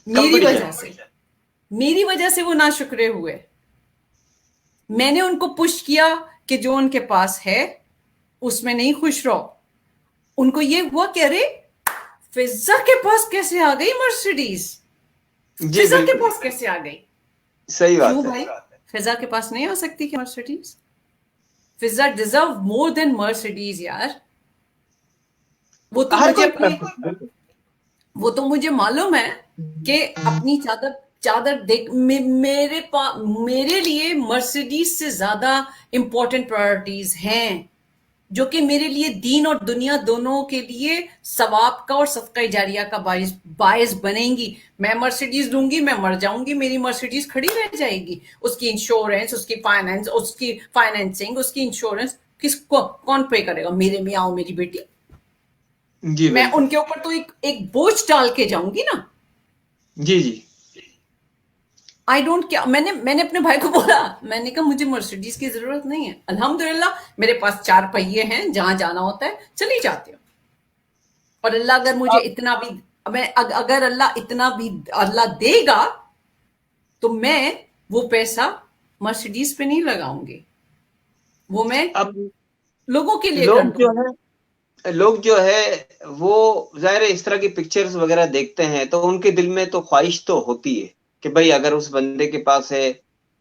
मेरी वजह से वो नाशुक्रे हुए। मैंने उनको पुश किया कि जो उनके पास है उसमें नहीं खुश रहो। उनको ये हुआ कि अरे फिजा के पास कैसे आ गई मर्सिडीज, फिजा के पास कैसे आ गई? सही बात क्यों है भाई, फिजा के पास नहीं आ सकती क्या मर्सिडीज? फिजा डिजर्व मोर देन मर्सिडीज यार। वो तो मुझे अपने, वो तो मुझे मालूम है कि अपनी चादर चादर देख मेरे लिए मर्सिडीज से ज्यादा इंपॉर्टेंट प्रायोरिटीज हैं, जो कि मेरे लिए दीन और दुनिया दोनों के लिए सवाब का और सदका जारिया का बायस बनेंगी। मैं मर्सिडीज लूंगी, मैं मर जाऊंगी, मेरी मर्सिडीज खड़ी रह जाएगी। उसकी इंश्योरेंस, उसकी फाइनेंस, उसकी फाइनेंसिंग, उसकी इंश्योरेंस किसको, कौन पे करेगा? मेरे में आओ मेरी बेटी। जी मैं उनके ऊपर तो एक बोझ डाल के जाऊंगी ना। जी जी। आई डोंट क्या, मैंने अपने भाई को बोला, मैंने कहा मुझे मर्सिडीज की जरूरत नहीं है, अल्हम्दुलिल्लाह मेरे पास 4 पहिए हैं, जहां जाना होता है चली जाती हूँ। और अल्लाह अगर मुझे इतना भी, अगर अल्लाह इतना भी अल्लाह देगा तो मैं वो पैसा मर्सिडीज पे नहीं लगाऊंगी, वो मैं अब लोगों के लिए कर लोग जो दूंगी। है लोग जो है वो जाहिर है इस तरह की पिक्चर्स वगैरह देखते हैं तो उनके दिल में तो ख्वाहिश तो होती है कि भाई अगर उस बंदे के पास है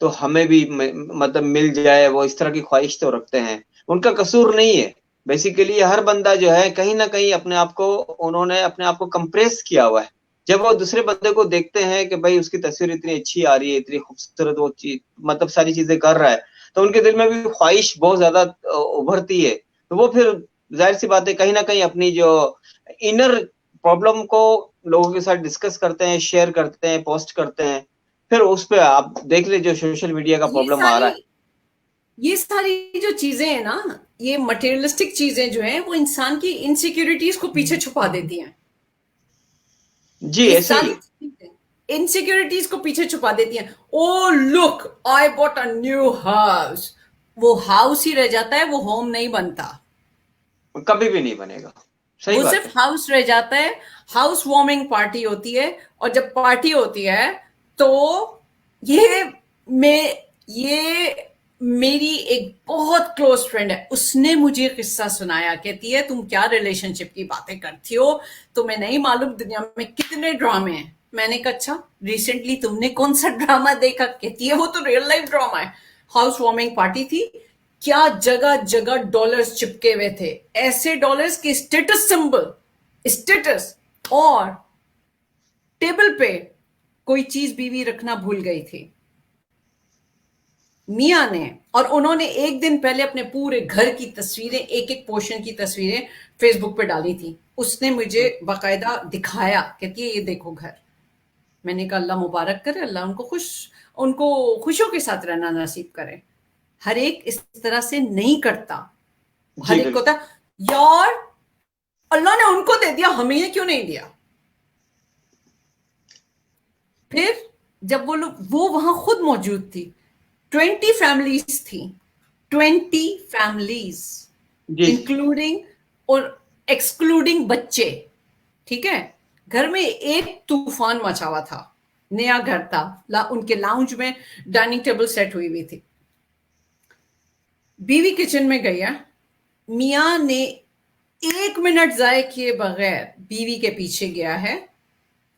तो हमें भी मतलब मिल जाए, वो इस तरह की ख्वाहिश तो रखते हैं। उनका कसूर नहीं है। बेसिकली हर बंदा जो है कहीं ना कहीं अपने आप को, उन्होंने अपने आप को कंप्रेस किया हुआ है। जब वो दूसरे बंदे को देखते हैं कि भाई उसकी तस्वीर इतनी अच्छी आ रही है, इतनी खूबसूरत वो चीज, मतलब सारी चीजें कर रहा है, तो उनके दिल में भी ख्वाहिश बहुत ज्यादा उभरती है। तो वो फिर जाहिर सी बात है कहीं ना कहीं अपनी जो इनर प्रॉब्लम को लोगों के साथ डिस्कस करते हैं, शेयर करते हैं, पोस्ट करते हैं। फिर उस पे आप देख ले जो सोशल मीडिया का ये प्रॉब्लम आ रहा है। सारी ये सारी जो चीजें हैं ना, ये मटेरियलिस्टिक चीजें जो हैं वो इंसान की इनसिक्योरिटीज को पीछे छुपा देती हैं। जी ये ऐसे ही सारी है। इनसिक्योरिटीज को पीछे छुपा देती हैं। Oh look I bought a new house, वो हाउस ही रह जाता है, वो होम नहीं बनता। कभी भी नहीं बनेगा। सही वो बात सिर्फ है। हाउस रह जाता है। हाउस वार्मिंग पार्टी होती है, और जब पार्टी होती है तो ये मैं ये मेरी एक बहुत क्लोज फ्रेंड है, उसने मुझे किस्सा सुनाया। कहती है तुम क्या रिलेशनशिप की बातें करती हो, तुम्हें नहीं मालूम दुनिया में कितने ड्रामे हैं। मैंने कहा अच्छा रिसेंटली तुमने कौन सा ड्रामा देखा? कहती है वो तो रियल लाइफ ड्रामा है। हाउस वार्मिंग पार्टी थी, क्या जगह जगह डॉलर्स चिपके हुए थे, ऐसे डॉलर्स के स्टेटस सिंबल, स्टेटस, और टेबल पे कोई चीज बीवी रखना भूल गई थी मियां ने, और उन्होंने एक दिन पहले अपने पूरे घर की तस्वीरें, एक एक पोर्शन की तस्वीरें फेसबुक पे डाली थी। उसने मुझे बाकायदा दिखाया, कहती है ये देखो घर। मैंने कहा अल्लाह मुबारक करे, अल्लाह उनको खुशियों के साथ रहना नसीब करे। हर एक इस तरह से नहीं करता। हर जी एक को बिल्कुल। होता यार अल्लाह ने उनको दे दिया, हमें ये क्यों नहीं दिया। फिर जब वो वहां खुद मौजूद थी, 20 फैमिलीज थी, 20 फैमिलीज, जी जी। इंक्लूडिंग और एक्सक्लूडिंग बच्चे। ठीक है, घर में एक तूफान मचा हुआ था, नया घर था, उनके लाउंज में डाइनिंग टेबल सेट हुई हुई थी। बीवी किचन में गई है, मियां ने 1 मिनट जाए किए बगैर बीवी के पीछे गया है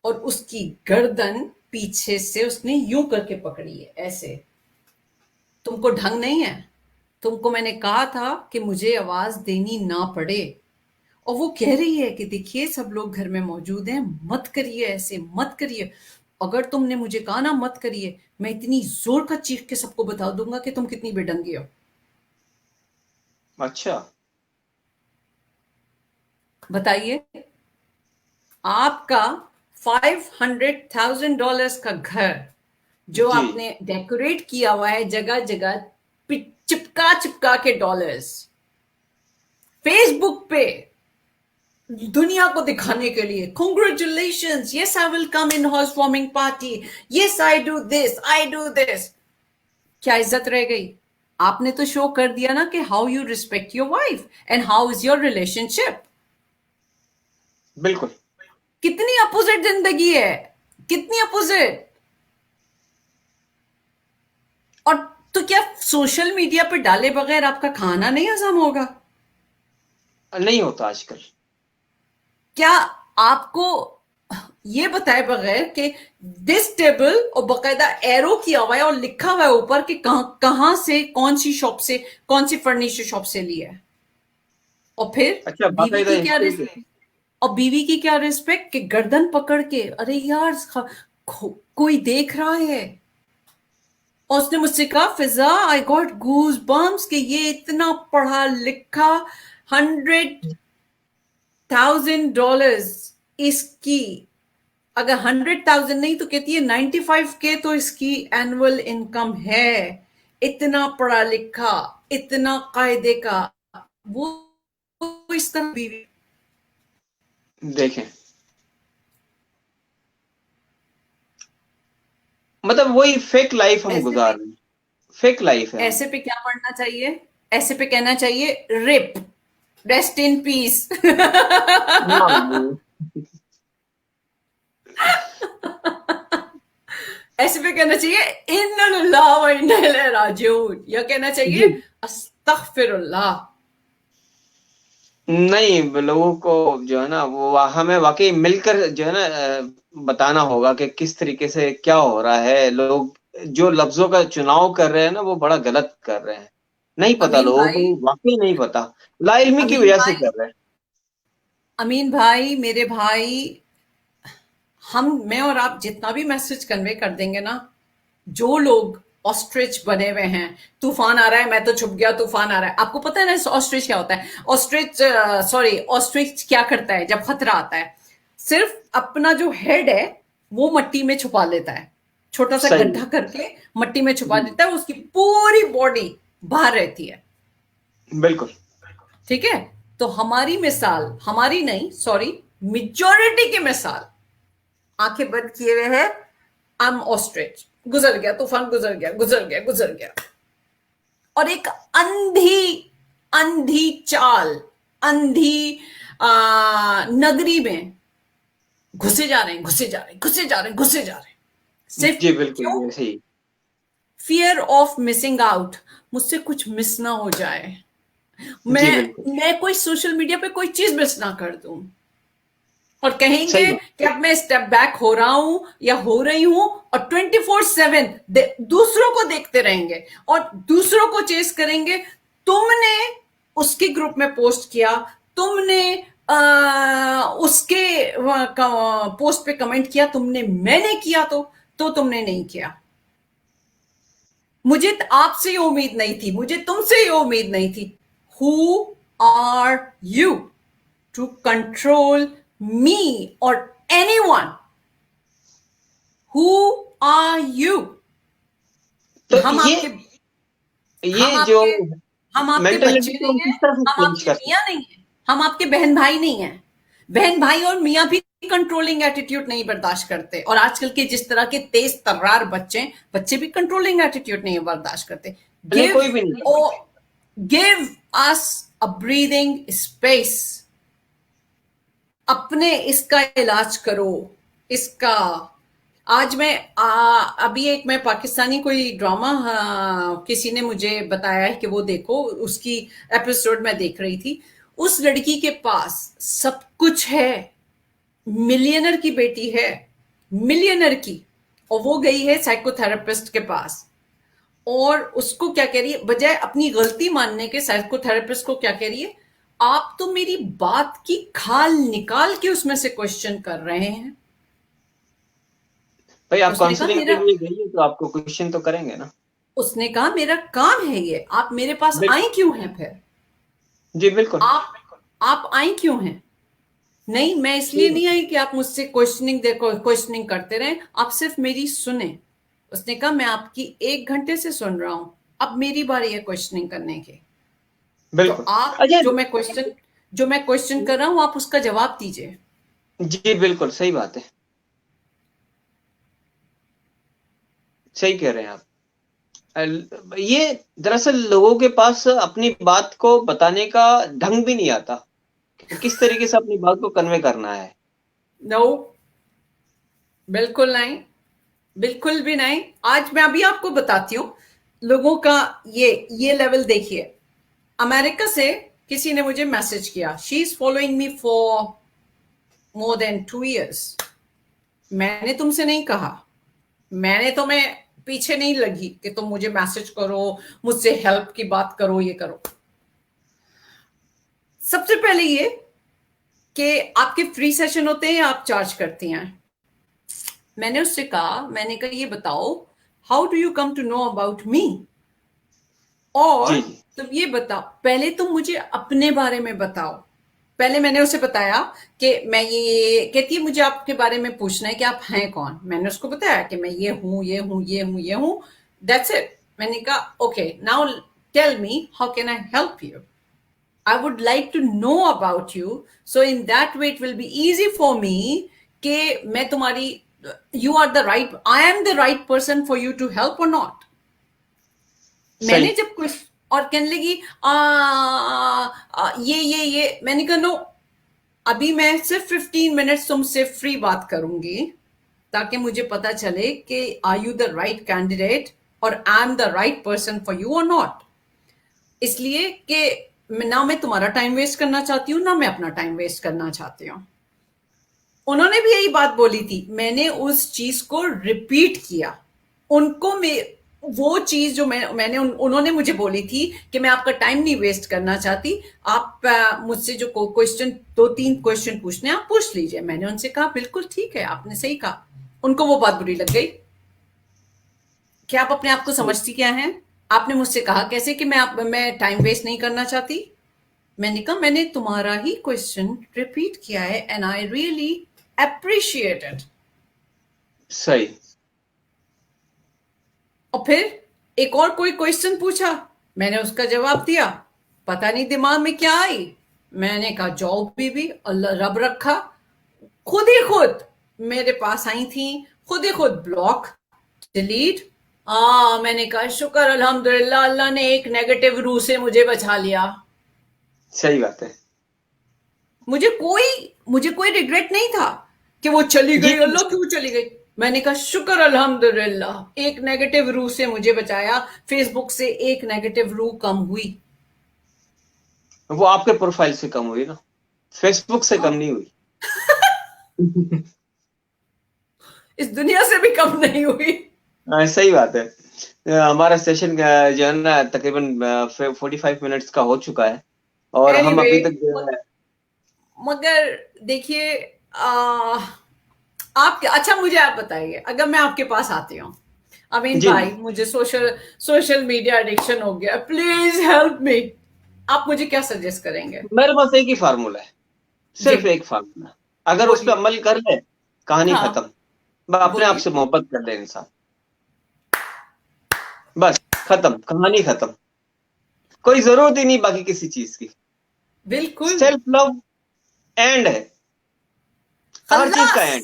और उसकी गर्दन पीछे से उसने यूं करके पकड़ी है ऐसे। तुमको ढंग नहीं है, तुमको मैंने कहा था कि मुझे आवाज देनी ना पड़े। और वो कह रही है कि देखिए सब लोग घर में मौजूद हैं, मत करिए ऐसे, मत करिए। अगर तुमने मुझे कहा ना मत करिए, मैं इतनी जोर का चीख के सबको बता दूंगा कि तुम कितनी बेढंगी हो। अच्छा। बताइए, आपका $500,000 का घर जो जी आपने डेकोरेट किया हुआ है, जगह जगह चिपका चिपका के डॉलर्स, फेसबुक पे दुनिया को दिखाने के लिए, congratulations, yes I will come in house warming party, yes I do this, I do this. क्या इज्जत रह गई? आपने तो शो कर दिया ना कि how you respect your wife and how is your relationship. बिल्कुल। कितनी अपोजिट जिंदगी है, कितनी अपोजिट। और तो क्या सोशल मीडिया पे डाले बगैर आपका खाना नहीं हजम होगा? नहीं होता आजकल। क्या आपको ये बताए बगैर कि दिस टेबल, और बकायदा एरो किया हुआ है और लिखा हुआ है ऊपर कि कहां से, कौन सी शॉप से, कौन सी फर्नीचर शॉप से लिया है। और फिर अच्छा, बीवी बाकायदा की क्या हिस्ट्री। और बीवी की क्या रिस्पेक्ट कि गर्दन पकड़ के, अरे यार कोई देख रहा है। और उसने मुझसे कहा फिजा आई गॉट गूज बम्स कि ये इतना पढ़ा लिखा, $100,000 इसकी, अगर 100,000 नहीं तो कहती है 95K तो इसकी एनुअल इनकम है। इतना पढ़ा लिखा, इतना कायदे का, वो इस तरह बीवी। देखें, मतलब वही फेक लाइफ हम ऐसे गुजार पे रहे हैं। फेक लाइफ है हम। ऐसे पे क्या पढ़ना चाहिए? ऐसे पे कहना चाहिए रिप, रेस्ट इन पीस। हाँ। ऐसे पे कहना चाहिए इन्ना लिल्लाह व इन्ना इलैहि राजिऊन, या कहना चाहिए जी। अस्तगफिरुल्लाह। नहीं, लोगों को जो है ना वो हमें वाकई मिलकर जो है ना बताना होगा कि किस तरीके से क्या हो रहा है। लोग जो लफ्जों का चुनाव कर रहे हैं ना वो बड़ा गलत कर रहे हैं। नहीं पता अमीन लोगों भाई, को, वाकई नहीं पता। लाइल्मी की अमीन वजह से भाई, कर रहे हैं। अमीन भाई, मेरे भाई, मैं और आप जितना भी मैसेज कन्वे कर देंगे ना, जो लोग ऑस्ट्रिच बने हुए हैं, तूफान आ रहा है मैं तो छुप गया, तूफान आ रहा है। आपको पता है ना ऑस्ट्रिच क्या होता है? ऑस्ट्रिच क्या करता है जब खतरा आता है? सिर्फ अपना जो हेड है वो मट्टी में छुपा लेता है, छोटा सा सही। गड्ढा करके मट्टी में छुपा जी। देता है, उसकी पूरी बॉडी बाहर रहती है। बिल्कुल। ठीक है, तो हमारी मिसाल, हमारी नहीं सॉरी, मेजोरिटी की मिसाल आंखें बंद किए हुए है, आई एम ऑस्ट्रिच, गुजर गया तूफान, गुजर गया, गुजर गया, गुजर गया। और एक अंधी अंधी चाल, अंधी नगरी में घुसे जा रहे हैं, घुसे जा रहे हैं, घुसे जा रहे हैं, घुसे जा रहे हैं। सिर्फ जी बिल्कुल, क्यों? ये सही। फियर ऑफ मिसिंग आउट, मुझसे कुछ मिस ना हो जाए, जी बिल्कुल। मैं कोई सोशल मीडिया पे कोई चीज मिस ना कर दूं। और कहेंगे सही बात। कि अब मैं स्टेप बैक हो रहा हूं या हो रही हूं, और 24/7 दूसरों को देखते रहेंगे और दूसरों को चेस करेंगे। तुमने उसके ग्रुप में पोस्ट किया, तुमने उसके पोस्ट पे कमेंट किया, तुमने मैंने किया, तो तो तुमने नहीं किया। मुझे आपसे ये उम्मीद नहीं थी, मुझे तुमसे ये उम्मीद नहीं थी। Who are you to control me और एनीवन? Who are you? तो हम आपके हम ये जो आपके हम आपके बच्चे मेंटेलिटी को हम नहीं हैं, किस तरह से हम चेंज आपके कर सकते मियाँ नहीं हैं, हम आपके बहन भाई नहीं हैं। बहन भाई और मियाँ भी कंट्रोलिंग एटीट्यूड नहीं बर्दाश्त करते, और आजकल के जिस तरह के तेज तर्रार बच्चे भी कंट्रोलिंग एटीट्यूड नहीं बर्दाश्त करते। हैं? नहीं, कोई भी नहीं। गिव अस अ ब्रीदिंग स्पेस। अपने इसका इलाज करो, इसका। आज मैं अभी एक मैं पाकिस्तानी कोई ड्रामा किसी ने मुझे बताया है कि वो देखो, उसकी एपिसोड मैं देख रही थी। उस लड़की के पास सब कुछ है, मिलियनर की बेटी है, मिलियनर की, और वो गई है साइकोथेरेपिस्ट के पास। और उसको क्या कह रही है, बजाय अपनी गलती मानने के, साइकोथेरेपिस्ट को क्या कह रही है, आप तो मेरी बात की खाल निकाल के उसमें से क्वेश्चन कर रहे हैं। भाई आप उसने कहा काउंसलिंग के मेरा लिए गई है तो आपको क्वेश्चन तो करेंगे ना। उसने कहा मेरा काम है ये, आप मेरे पास आई क्यों हैं फिर? जी बिल्कुल। आप आई क्यों हैं? नहीं, मैं इसलिए नहीं आई कि आप मुझसे क्वेश्चनिंग करते रहें, आप सिर्फ मेरी सुने। उसने कहा मैं आपकी 1 घंटे से सुन रहा हूं, अब मेरी बारी है क्वेश्चनिंग करने की। तो बिल्कुल। आप अच्छा। जो मैं क्वेश्चन कर रहा हूं, आप उसका जवाब दीजिए। जी बिल्कुल सही बात है, सही कह रहे हैं आप। ये दरअसल लोगों के पास अपनी बात को बताने का ढंग भी नहीं आता कि किस तरीके से अपनी बात को कन्वे करना है। नो, बिल्कुल नहीं, बिल्कुल भी नहीं। आज मैं अभी आपको बताती हूँ लोगों का ये लेवल देखिए। अमेरिका से किसी ने मुझे मैसेज किया, she is following me for more than 2 years। मैंने तुमसे नहीं कहा, मैंने तुम्हें पीछे नहीं लगी कि तुम मुझे मैसेज करो, मुझसे हेल्प की बात करो, ये करो। सबसे पहले ये कि आपके फ्री सेशन होते हैं या आप चार्ज करती हैं? मैंने उससे कहा, मैंने कहा ये बताओ, how do you come to know about me? और जी जी। तुम ये बताओ, पहले तुम मुझे अपने बारे में बताओ। पहले मैंने उसे बताया कि मैं ये कहती है, मुझे आपके बारे में पूछना है कि आप हैं कौन। मैंने उसको बताया कि मैं ये हूं, ये हूं, ये हूं, ये हूं। That's it. मैंने कहा okay, now tell me how can I help you? I would like to know about you. So in that way, it will be easy for me कि मैं तुम्हारी, you are the right, I am the right person for you to help or not. सही। मैंने जब कुछ और कहने लगी ये मैंने कहा नो, अभी मैं सिर्फ 15 मिनट्स तुमसे फ्री बात करूंगी ताकि मुझे पता चले कि are you the right candidate और I am the right person for you और नॉट। इसलिए कि ना मैं तुम्हारा टाइम वेस्ट करना चाहती हूँ, ना मैं अपना टाइम वेस्ट करना चाहती हूँ। उन्होंने भी यही बात बोली थी, मैंने उस चीज को रिपीट किया उनको। वो चीज जो मैंने उन्होंने मुझे बोली थी कि मैं आपका टाइम नहीं वेस्ट करना चाहती, आप मुझसे जो क्वेश्चन 2-3 क्वेश्चन पूछने आप पूछ लीजिए। मैंने उनसे कहा बिल्कुल ठीक है, आपने सही कहा। उनको वो बात बुरी लग गई कि आप अपने आप को समझती क्या हैं, आपने मुझसे कहा कैसे कि मैं टाइम वेस्ट नहीं करना चाहती। मैंने कहा मैंने तुम्हारा ही क्वेश्चन रिपीट किया है and I really appreciate it. सही। और फिर एक और कोई क्वेश्चन पूछा, मैंने उसका जवाब दिया। पता नहीं दिमाग में क्या आई, मैंने कहा जाओ बीबी, अल्लाह रब रखा, खुद ही खुद मेरे पास आई थी, खुद ही खुद ब्लॉक, डिलीट। मैंने कहा शुक्र अल्हम्दुलिल्लाह, अल्लाह ने एक नेगेटिव रूह से मुझे बचा लिया। सही बात है। मुझे कोई रिग्रेट नहीं था कि वो चली जी गई, अल्लाह क्यों चली गई। मैंने कहा शुक्र अल्हम्दुलिल्लाह, एक नेगेटिव रूह से मुझे बचाया, फेसबुक से एक नेगेटिव रूह कम हुई। वो आपके प्रोफाइल से कम हुई ना, फेसबुक से कम नहीं हुई। इस दुनिया से भी कम नहीं हुई। सही बात है। हमारा सेशन जो है ना तकरीबन 45 मिनट्स का हो चुका है और हम Anyway, अभी तक जो है। मगर देखिए आपके अच्छा, मुझे आप बताइए, अगर मैं आपके पास आती हूँ, अमीन जी भाई मुझे सोशल मीडिया एडिक्शन हो गया, प्लीज हेल्प मी, आप मुझे क्या सजेस्ट करेंगे? मेरे पास एक ही फार्मूला है, जी, सिर्फ एक फार्मूला। अगर उस पर बोलिए। अमल कर ले, कहानी हाँ, खत्म। बस अपने आप बोलिए। से मोहब्बत कर ले इंसान, बस खत्म, कहानी खत्म। कोई जरूरत ही नहीं बाकी किसी चीज की। बिल्कुल। सेल्फ लव एंड है, हर चीज का खल्लास, end.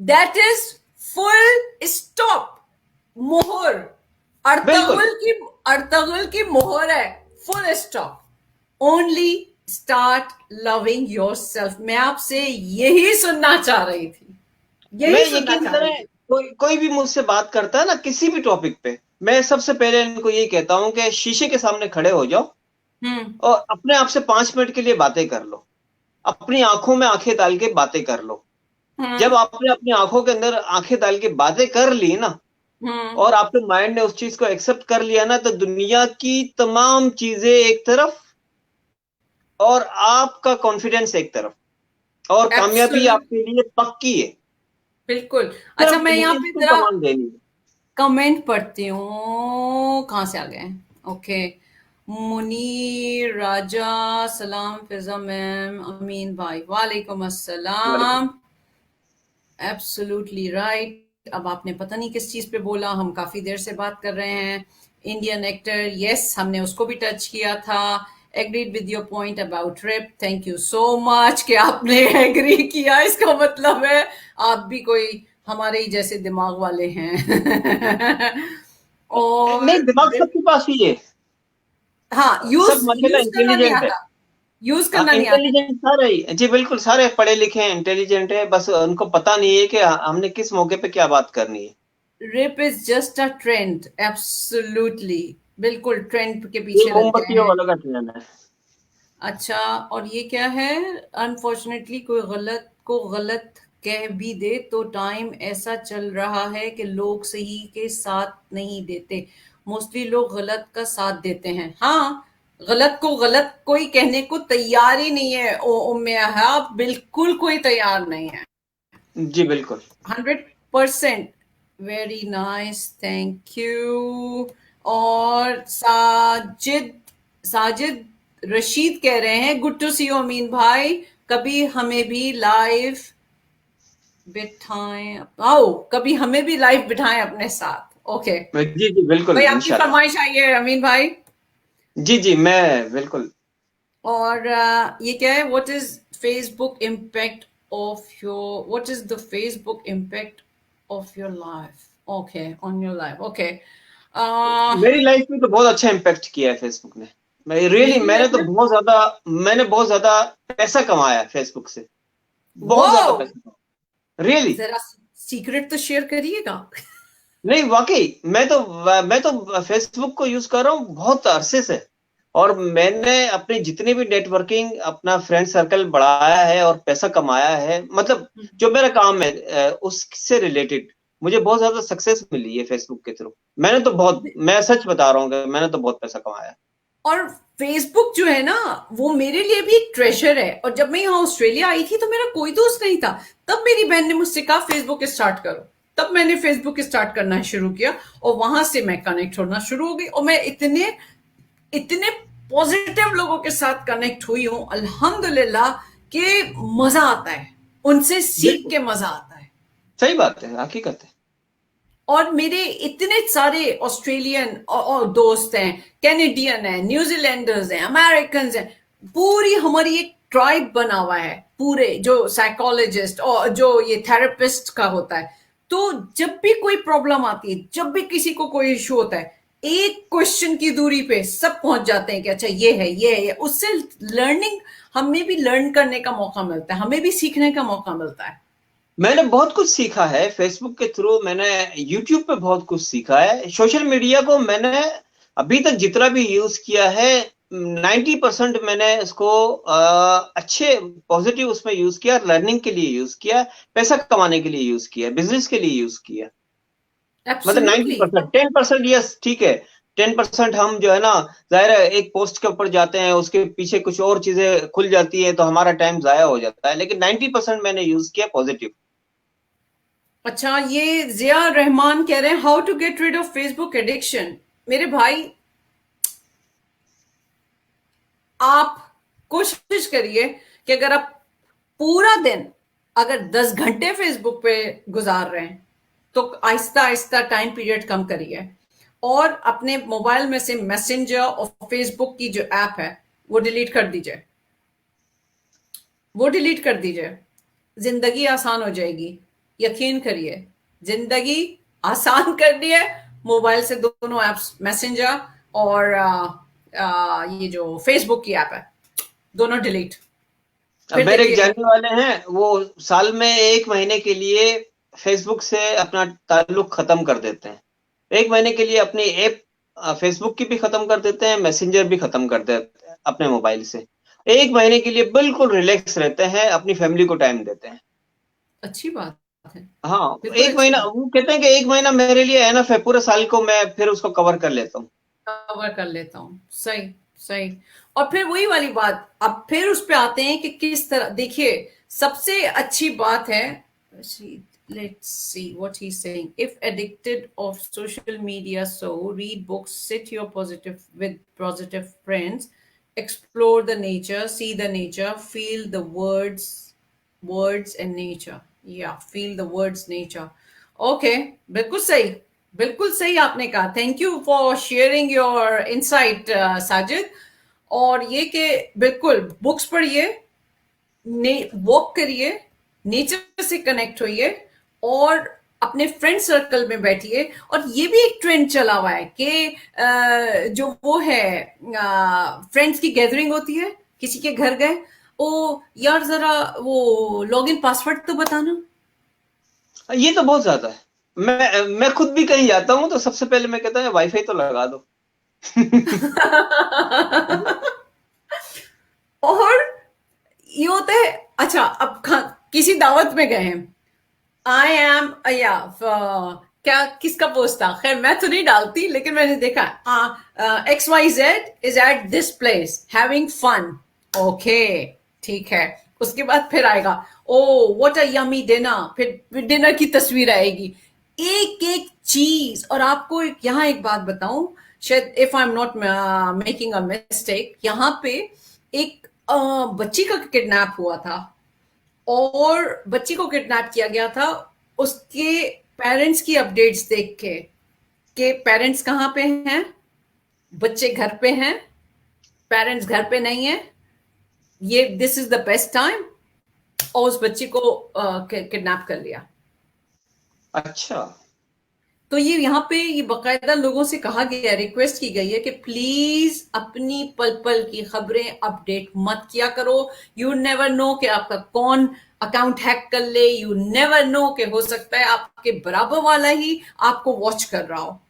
That is full stop, मोहर, बिल्कुल। अर्तगुल की मोहर है, full stop. Only start loving yourself. मैं आपसे यही सुनना चाह रही थी, मैं यही सुनना यकीन चाह रही करें, थी। कोई भी मुझसे बात करता है ना किसी भी टॉपिक पे, मैं सबसे पहले इनको यही कहता हूँ कि शीशे के सामने खड़े हो जाओ हम्म। और अपने आप से 5 मिनट के लिए बातें कर लो। अपनी आंखों में आंखें डाल के बातें कर लो। जब हम्म। आपने अपनी आंखों के अंदर आंखें डाल के बातें कर ली ना, हम्म। और आपके माइंड ने उस चीज को एक्सेप्ट कर लिया ना, तो दुनिया की तमाम चीजें एक तरफ और आपका कॉन्फिडेंस एक तरफ, और कामयाबी एब्सोल्यूट, आपके लिए पक्की है। बिल्कुल। अच्छा, सिर्फ मैं यहाँ पे इसको जरा कमान देनी है। कमेंट पढ़ती हूँ, कहाँ से आ गए? ओके, मुनीर राजा, सलाम फिजा मैम, अमीन भाई वालेकुम वेलकम। अस्सलाम। Absolutely right. अब आपने पता नहीं किस चीज पे बोला, हम काफी देर से बात कर रहे हैं। इंडियन एक्टर, यस, हमने उसको भी टच किया था। Agreed with your point about trip, thank you so much कि आपने एग्री किया। इसका मतलब है आप भी कोई हमारे ही जैसे दिमाग वाले हैं। नहीं, और दिमाग सबके पास ही है। हाँ, सब यूज माशाल्लाह यूज करना नहीं इंटेलिजेंट है। आता, यूज हाँ, करना नहीं आता। इंटेलिजेंट सारे ही जी, बिल्कुल सारे पढ़े लिखे हैं, इंटेलिजेंट है, बस उनको पता नहीं है कि हमने किस मौके पे क्या बात करनी है। Rape is just a trend, absolutely, बिल्कुल ट्रेंड के ये पीछे लग गए मोमबत्तियों हैं। वाला का ट्रेंड है। अच्छा, और ये क्या है? अनफॉर्चुनेटली कोई गलत को गलत कह भी दे तो टाइम ऐसा चल रहा है कि लोग सही के साथ नहीं देते, मोस्टली लोग गलत का साथ देते हैं। हाँ, गलत को गलत कोई कहने को तैयार ही नहीं है। ओ उम्मे आप बिल्कुल कोई तैयार नहीं है। जी बिल्कुल। 100%। Very nice, thank you. और साजिद, साजिद रशीद कह रहे हैं, गुड टू सी यू अमीन भाई, कभी हमें भी लाइव बिठाएं, आओ कभी हमें भी लाइव बिठाएं अपने साथ। ओके जी जी बिल्कुल, भाई, आपकी इंशाल्लाह। फरमाइश आई है अमीन भाई। जी जी, मैं बिल्कुल। और ये क्या है? What is Facebook impact of your, what is the Facebook impact of your life? Okay, on your life, okay. मेरी लाइफ में तो बहुत अच्छा इम्पैक्ट किया है फेसबुक ने। मैं रियली, मेरी मैंने लाइफ तो में, बहुत ज्यादा पैसा कमाया है फेसबुक से। बहुत वो ज्यादा पैसा कमाया, रियली। जरा सीक्रेट तो शेयर करिएगा। नहीं वाकई, मैं तो फेसबुक को यूज कर रहा हूँ बहुत अरसे से। और मैंने अपनी जितनी भी नेटवर्किंग, अपना फ्रेंड सर्कल बढ़ाया है और पैसा कमाया है, मतलब जो मेरा काम है उससे रिलेटेड मुझे बहुत ज्यादा सक्सेस मिली है फेसबुक के थ्रू। मैं सच बता रहा हूँ कि मैंने तो बहुत पैसा कमाया है। और फेसबुक जो है ना, वो मेरे लिए भी एक ट्रेजर है। और जब मैं यहाँ ऑस्ट्रेलिया आई थी तो मेरा कोई दोस्त नहीं था, तब मेरी बहन ने मुझसे कहा फेसबुक स्टार्ट करो, तब मैंने फेसबुक स्टार्ट करना शुरू किया, और वहां से मैं कनेक्ट होना शुरू हो गई। और मैं इतने इतने पॉजिटिव लोगों के साथ कनेक्ट हुई हूं अल्हम्दुलिल्लाह, कि मजा आता है, उनसे सीख बिल्कुल के मजा आता है। सही बात है, हकीकत है। और मेरे इतने सारे ऑस्ट्रेलियन और दोस्त हैं, कैनेडियन हैं, न्यूजीलैंडर्स हैं, अमेरिकन हैं, पूरी हमारी एक ट्राइब बना हुआ है, पूरे जो साइकोलॉजिस्ट और जो ये थेरेपिस्ट का होता है। तो जब भी कोई प्रॉब्लम आती है, जब भी किसी को कोई इशू होता है, एक क्वेश्चन की दूरी पे सब पहुंच जाते हैं कि अच्छा ये है, ये है, ये। उससे लर्निंग, हमें भी लर्न करने का मौका मिलता है, हमें भी सीखने का मौका मिलता है। मैंने बहुत कुछ सीखा है फेसबुक के थ्रू। मैंने यूट्यूब पे बहुत कुछ सीखा है। सोशल मीडिया को मैंने अभी तक जितना भी यूज किया है, 90% मैंने इसको अच्छे पॉजिटिव उसमें यूज किया, लर्निंग के लिए यूज किया, पैसा कमाने के लिए यूज किया, बिजनेस के लिए यूज किया। मतलब एब्सोल्युटली। 90%, 10% यस ठीक है। 10% हम जो है ना, जाहिर है एक पोस्ट के ऊपर जाते हैं, उसके पीछे कुछ और चीजें खुल जाती है तो हमारा टाइम जाया हो जाता है, लेकिन 90% मैंने यूज किया पॉजिटिव। अच्छा, ये जिया रहमान कह रहे हैं how to get rid of Facebook addiction. मेरे भाई, आप कोशिश करिए कि अगर आप पूरा दिन अगर 10 घंटे फेसबुक पे गुजार रहे हैं तो आहिस्ता आहिस्ता टाइम पीरियड कम करिए, और अपने मोबाइल में से मैसेंजर और फेसबुक की जो ऐप है वो डिलीट कर दीजिए, वो डिलीट कर दीजिए। जिंदगी आसान हो जाएगी, यकीन करिए, जिंदगी आसान कर दी है। मोबाइल से दोनों एप्स, मैसेंजर और ये जो फेसबुक की ऐप है, दोनों डिलीट। अब फिर मेरे एक देखिएगा। जानने वाले हैं, वो साल में 1 महीने के लिए फेसबुक से अपना ताल्लुक खत्म कर देते हैं। 1 महीने के लिए अपनी ऐप फेसबुक की भी खत्म कर देते हैं, मैसेंजर भी खत्म कर देते हैं अपने मोबाइल से। 1 महीने के लिए बिल्कुल रिलैक्स रहते हैं, अपनी फैमिली को टाइम देते हैं। अच्छी बात है, हाँ, बिल्कुल एक अच्छी महीना, बात। वो कहते हैं कि 1 महीना मेरे लिए एनफ है, पूरे साल को मैं फिर उसको कवर कर लेता हूँ। कवर कर लेता हूँ, सही सही। और फिर वही वाली बात, अब फिर उस पे आते हैं कि किस तरह। देखिए, सबसे अच्छी बात है, let's see what he's saying. If addicted of social media, so read books, sit your positive with positive friends, explore the nature, see the nature, feel the words and nature. Yeah, feel the words, nature. Okay, बिल्कुल सही, बिल्कुल सही आपने कहा। Thank you for sharing your insight Sajid. और ये कि बिल्कुल बुक्स पढ़िए, वॉक करिए, नेचर से कनेक्ट होइए, और अपने फ्रेंड सर्कल में बैठिए। और ये भी एक ट्रेंड चला हुआ है कि जो वो है, फ्रेंड्स की गैदरिंग होती है, किसी के घर गए, ओ यार जरा वो लॉगिन पासवर्ड तो बताना। ये तो बहुत ज्यादा है। मैं खुद भी कहीं जाता हूँ तो सबसे पहले मैं कहता हूँ वाईफाई तो लगा दो। और ये होता है, अच्छा अब किसी दावत में गए हैं, आई एम, या क्या किसका पोस्ट था, खैर मैं तो नहीं डालती, लेकिन मैंने देखा XYZ is at this place having fun. Okay, ठीक है। उसके बाद फिर आएगा, oh what a yummy dinner, फिर डिनर की तस्वीर आएगी, एक एक चीज। और आपको यहाँ एक बात बताऊं, शायद if I am not making a mistake, यहाँ पे एक बच्ची का किडनैप हुआ था, और बच्ची को किडनैप किया गया था उसके पेरेंट्स की अपडेट्स देख के, कि पेरेंट्स कहाँ पे हैं, बच्चे घर पे हैं, पेरेंट्स घर पे नहीं है, ये this is the best time, और उस बच्ची को किडनैप कर लिया। अच्छा। तो ये यहाँ पे ये बकायदा लोगों से कहा गया, रिक्वेस्ट की गई है कि प्लीज अपनी पल पल की खबरें अपडेट मत किया करो। यू नेवर नो कि आपका कौन अकाउंट हैक कर ले, यू नेवर नो कि हो सकता है आपके बराबर वाला ही आपको वॉच कर रहा हो।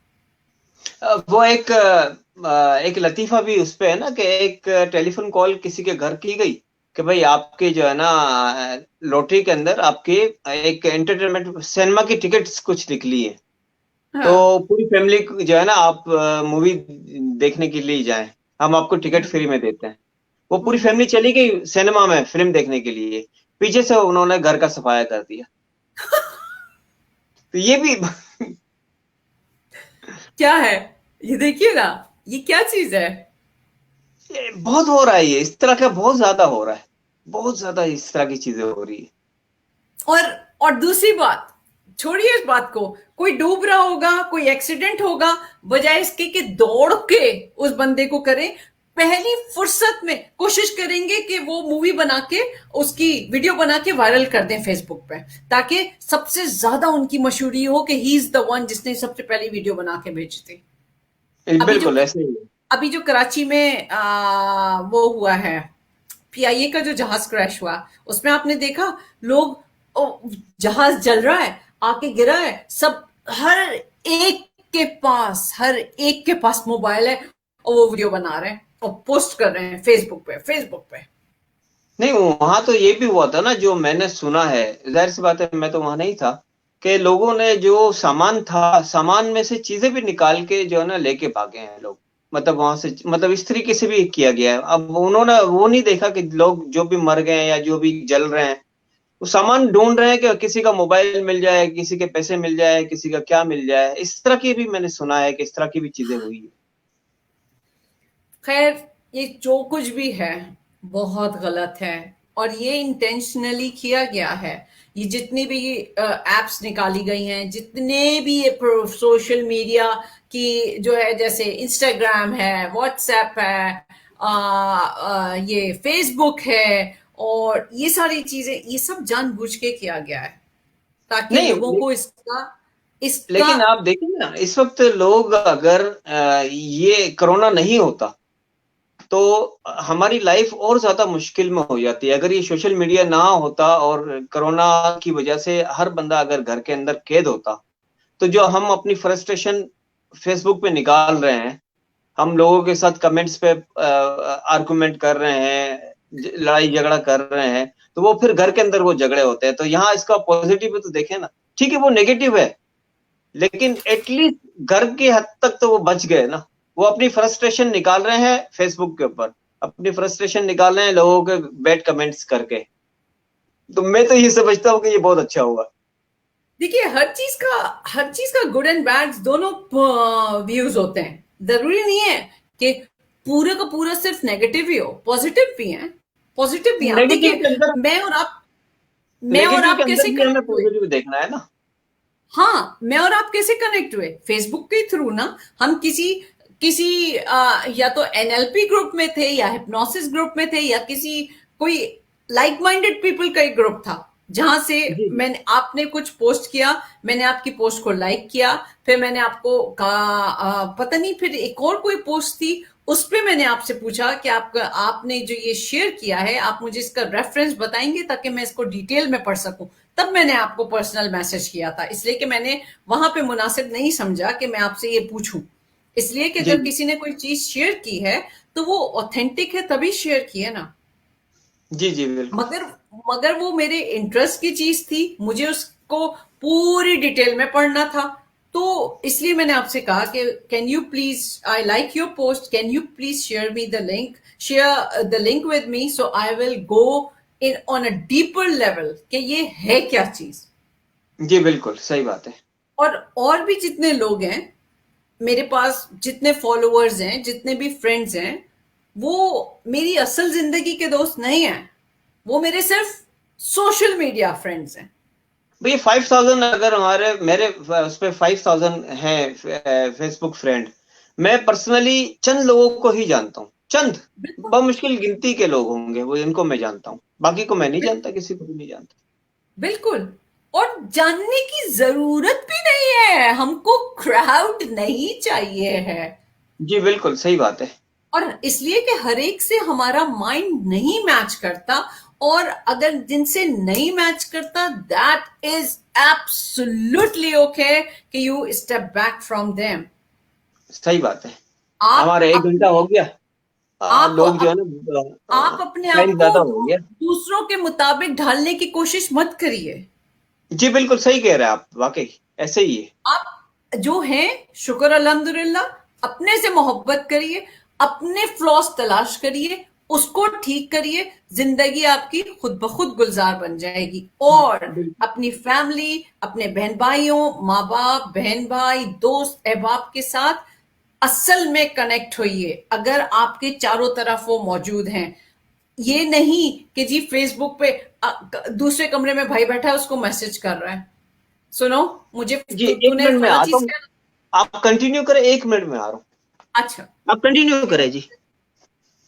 वो एक लतीफा भी उस पे है ना, कि एक टेलीफोन कॉल किसी के घर की गई कि भाई आपके जो है ना लॉटरी के अंदर आपके एक एंटरटेनमेंट सिनेमा की टिकट्स कुछ निकली है, तो हाँ। पूरी फैमिली जो है ना आप मूवी देखने के लिए जाएं, हम आपको टिकट हम्म। फ्री में देते हैं। वो पूरी हम्म। फैमिली चली गई सिनेमा में फिल्म देखने के लिए, पीछे से उन्होंने घर का सफाया कर दिया। तो ये भी क्या है, ये देखिएगा, ये क्या चीज है। ये बहुत हो रहा है, ये इस तरह का बहुत ज्यादा हो रहा है, बहुत ज्यादा इस तरह की चीजें हो रही है। और और दूसरी बात, छोड़िए इस बात को, कोई डूब रहा होगा, कोई एक्सीडेंट होगा, बजाय इसके कि दौड़ के उस बंदे को करें, पहली फुर्सत में कोशिश करेंगे कि वो मूवी बना के, उसकी वीडियो बना के वायरल कर दें फेसबुक पे, ताकि सबसे ज्यादा उनकी मशहूरी हो कि ही इज द वन जिसने सबसे पहली वीडियो बना के भेजी थी। अभी जो बिल्कुल ऐसे ही है। अभी जो कराची में वो हुआ है, PIA का जो जहाज क्रैश हुआ, उसमें आपने देखा लोग, जहाज जल रहा है, आके गिरा है, सब हर एक के पास मोबाइल है, और वो वीडियो बना रहे हैं और पोस्ट कर रहे हैं फेसबुक पे। नहीं, वहां तो ये भी हुआ था ना, जो मैंने सुना है, जाहिर सी बात है मैं तो वहां नहीं था, कि लोगों ने जो सामान था, सामान में से चीजें भी निकाल के जो है ना लेके भागे हैं लोग। मतलब वहां से, मतलब इस तरीके से भी किया गया है। अब उन्होंने वो नहीं देखा कि लोग जो भी मर गए हैं या जो भी जल रहे हैं, वो सामान ढूंढ रहे हैं कि किसी का मोबाइल मिल जाए, किसी के पैसे मिल जाए, किसी का क्या मिल जाए। इस तरह की भी मैंने सुना है कि इस तरह की भी चीजें हुई है। खैर, ये जो कुछ भी है बहुत गलत है, और ये इंटेंशनली किया गया है। ये जितनी भी एप्स निकाली गई हैं, जितने भी ये सोशल मीडिया की जो है, जैसे इंस्टाग्राम है, व्हाट्सएप है, ये फेसबुक है, और ये सारी चीजें, ये सब जानबूझ के किया गया है ताकि नहीं, लोगों को इसका इसका लेकिन आप देखिए ना, इस वक्त लोग अगर ये कोरोना नहीं होता तो हमारी लाइफ और ज्यादा मुश्किल में हो जाती है। अगर ये सोशल मीडिया ना होता और कोरोना की वजह से हर बंदा अगर घर के अंदर कैद होता, तो जो हम अपनी फ्रस्ट्रेशन फेसबुक पे निकाल रहे हैं, हम लोगों के साथ कमेंट्स पे आर्गुमेंट कर रहे हैं, लड़ाई झगड़ा कर रहे हैं, तो वो फिर घर के अंदर वो झगड़े होते हैं। तो यहाँ इसका पॉजिटिव तो देखें ना, ठीक है वो नेगेटिव है, लेकिन एटलीस्ट घर की हद तक तो वो बच गए ना। वो अपनी फ्रस्ट्रेशन निकाल रहे हैं फेसबुक के ऊपर, अपनी फ्रस्ट्रेशन निकाल रहे हैं लोगों के बैड कमेंट्स करके। तो मैं तो ये समझता हूँ कि ये बहुत अच्छा हुआ। देखिए, हर चीज का गुड एंड बैड दोनों व्यूज होते हैं। जरूरी नहीं है कि पूरे का पूरा सिर्फ नेगेटिव ही हो, पॉजिटिव भी है, पॉजिटिव भी है। आप नेगेटिव देखिए, के अंदर, मैं और आप मैं और नेगेटिव के आप अंदर कैसे भी हमें कनेक्ट हुए? पॉजिटिव देखना है ना। हाँ, मैं और आप कैसे कनेक्ट हुए? फेसबुक के थ्रू ना। हम किसी किसी या तो एनएलपी ग्रुप में थे, या हिप्नोसिस ग्रुप में थे, या किसी कोई लाइक माइंडेड पीपल का एक ग्रुप था, जहां से जी जी। मैंने आपने कुछ पोस्ट किया, मैंने आपकी पोस्ट को लाइक किया, फिर मैंने आपको कहा, पता नहीं, फिर एक और कोई पोस्ट थी, उस पे मैंने आपसे पूछा कि आपने जो ये शेयर किया है, आप मुझे इसका रेफरेंस बताएंगे ताकि मैं इसको डिटेल में पढ़ सकूं। तब मैंने आपको पर्सनल मैसेज किया था, इसलिए कि मैंने वहां पे मुनासिब नहीं समझा कि मैं आपसे ये पूछूं। इसलिए कि जी अगर किसी ने कोई चीज शेयर की है तो वो ऑथेंटिक है, तभी शेयर की है ना। जी जी बिल्कुल। मगर मगर वो मेरे इंटरेस्ट की चीज थी, मुझे उसको पूरी डिटेल में पढ़ना था। तो इसलिए मैंने आपसे कहा कि can you please, I like your post, can you please share me the link, share the link with me, so I will go in on a deeper level कि ये है क्या चीज। जी बिल्कुल सही बात है। और भी जितने लोग हैं मेरे पास, जितने फॉलोअर्स हैं, जितने भी फ्रेंड्स हैं, वो मेरी असल जिंदगी के दोस्त नहीं हैं। वो मेरे सिर्फ सोशल मीडिया फ्रेंड्स हैं। भैया 5000 अगर हमारे मेरे उस पे 5000 है फेसबुक फ्रेंड, मैं पर्सनली चंद लोगों को ही जानता हूँ, चंद बिल्कुल, बमुश्किल गिनती के लोग होंगे वो, इनको मैं जानता हूँ, बाकी को मैं नहीं बिल, जानता, किसी को भी नहीं जानता। बिल्कुल। और जानने की जरूरत भी नहीं है, हमको क्राउड नहीं चाहिए है। जी बिल्कुल सही बात है। और इसलिए कि हर एक से हमारा माइंड नहीं मैच करता, और अगर जिनसे नहीं मैच करता, दैट इज एब्सोल्युटली ओके कि you step back from them. सही बात है। आप हमारा 1 घंटा अपने हो गया। आप लोग जो है अप, ना, आप अपने आप टाइम को ज्यादा हो गया। दूसरों के मुताबिक ढालने की कोशिश मत करिए। जी बिल्कुल सही कह रहे हैं आप, वाकई ऐसे ही है। आप जो हैं, शुक्र अल्हम्दुलिल्लाह, अपने से मोहब्बत करिए, अपने फ्लॉस तलाश करिए, उसको ठीक करिए, जिंदगी आपकी खुद ब खुद गुलजार बन जाएगी। और बिल्कुल। अपनी फैमिली, अपने बहन भाइयों, माँ बाप, बहन भाई, दोस्त अहबाब के साथ असल में कनेक्ट होइए, अगर आपके चारों तरफ वो मौजूद हैं। ये नहीं कि जी फेसबुक पे दूसरे कमरे में भाई बैठा है, उसको मैसेज कर रहा है, सुनो मुझे जी एक तूने मिनट में फला आता चीज हूँ, कर। आप कंटिन्यू करें, 1 मिनट में आ रहा हूँ। अच्छा, आप कंटिन्यू करें जी।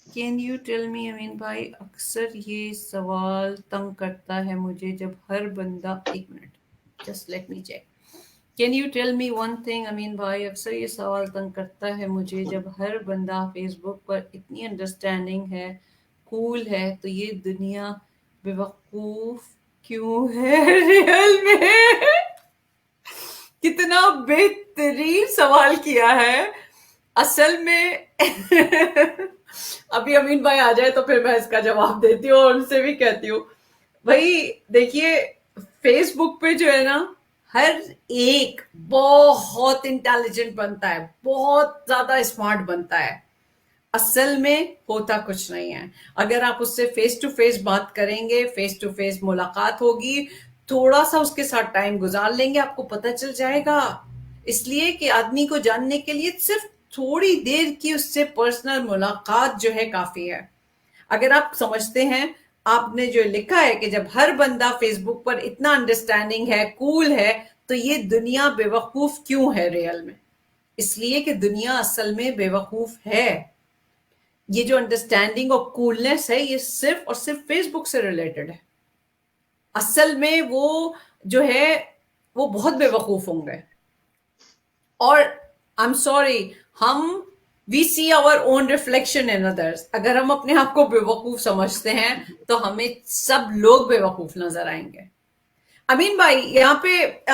कैन यू टेल मी अमीन भाई, अक्सर ये सवाल तंग करता है मुझे जब हर बंदा, एक minute, just let me check. Can you tell me one thing Amin भाई, अक्सर ये सवाल तंग करता है मुझे जब हर बंदा फेसबुक पर इतनी अंडरस्टैंडिंग है, कूल है, तो ये दुनिया बेवकूफ क्यों है रियल में? कितना बेहतरीन सवाल किया है। असल में अभी अमीन भाई आ जाए तो फिर मैं इसका जवाब देती हूँ और उनसे भी कहती हूँ। भाई देखिए, फेसबुक पे जो है ना, हर एक बहुत इंटेलिजेंट बनता है, बहुत ज्यादा स्मार्ट बनता है। असल में होता कुछ नहीं है। अगर आप उससे फेस टू फेस बात करेंगे, फेस टू फेस मुलाकात होगी, थोड़ा सा उसके साथ टाइम गुजार लेंगे, आपको पता चल जाएगा। इसलिए कि आदमी को जानने के लिए सिर्फ थोड़ी देर की उससे पर्सनल मुलाकात जो है काफी है। अगर आप समझते हैं, आपने जो लिखा है कि जब हर बंदा फेसबुक पर इतना अंडरस्टैंडिंग है, कूल है, तो ये दुनिया बेवकूफ क्यों है रियल में? इसलिए कि दुनिया असल में बेवकूफ है। ये जो अंडरस्टैंडिंग और कूलनेस है, ये सिर्फ और सिर्फ फेसबुक से रिलेटेड है। असल में वो जो है वो बहुत बेवकूफ होंगे। और आई एम सॉरी, हम we see our own reflection in others. अगर हम अपने आप को बेवकूफ समझते हैं तो हमें सब लोग बेवकूफ नजर आएंगे। अमीन भाई, यहाँ पे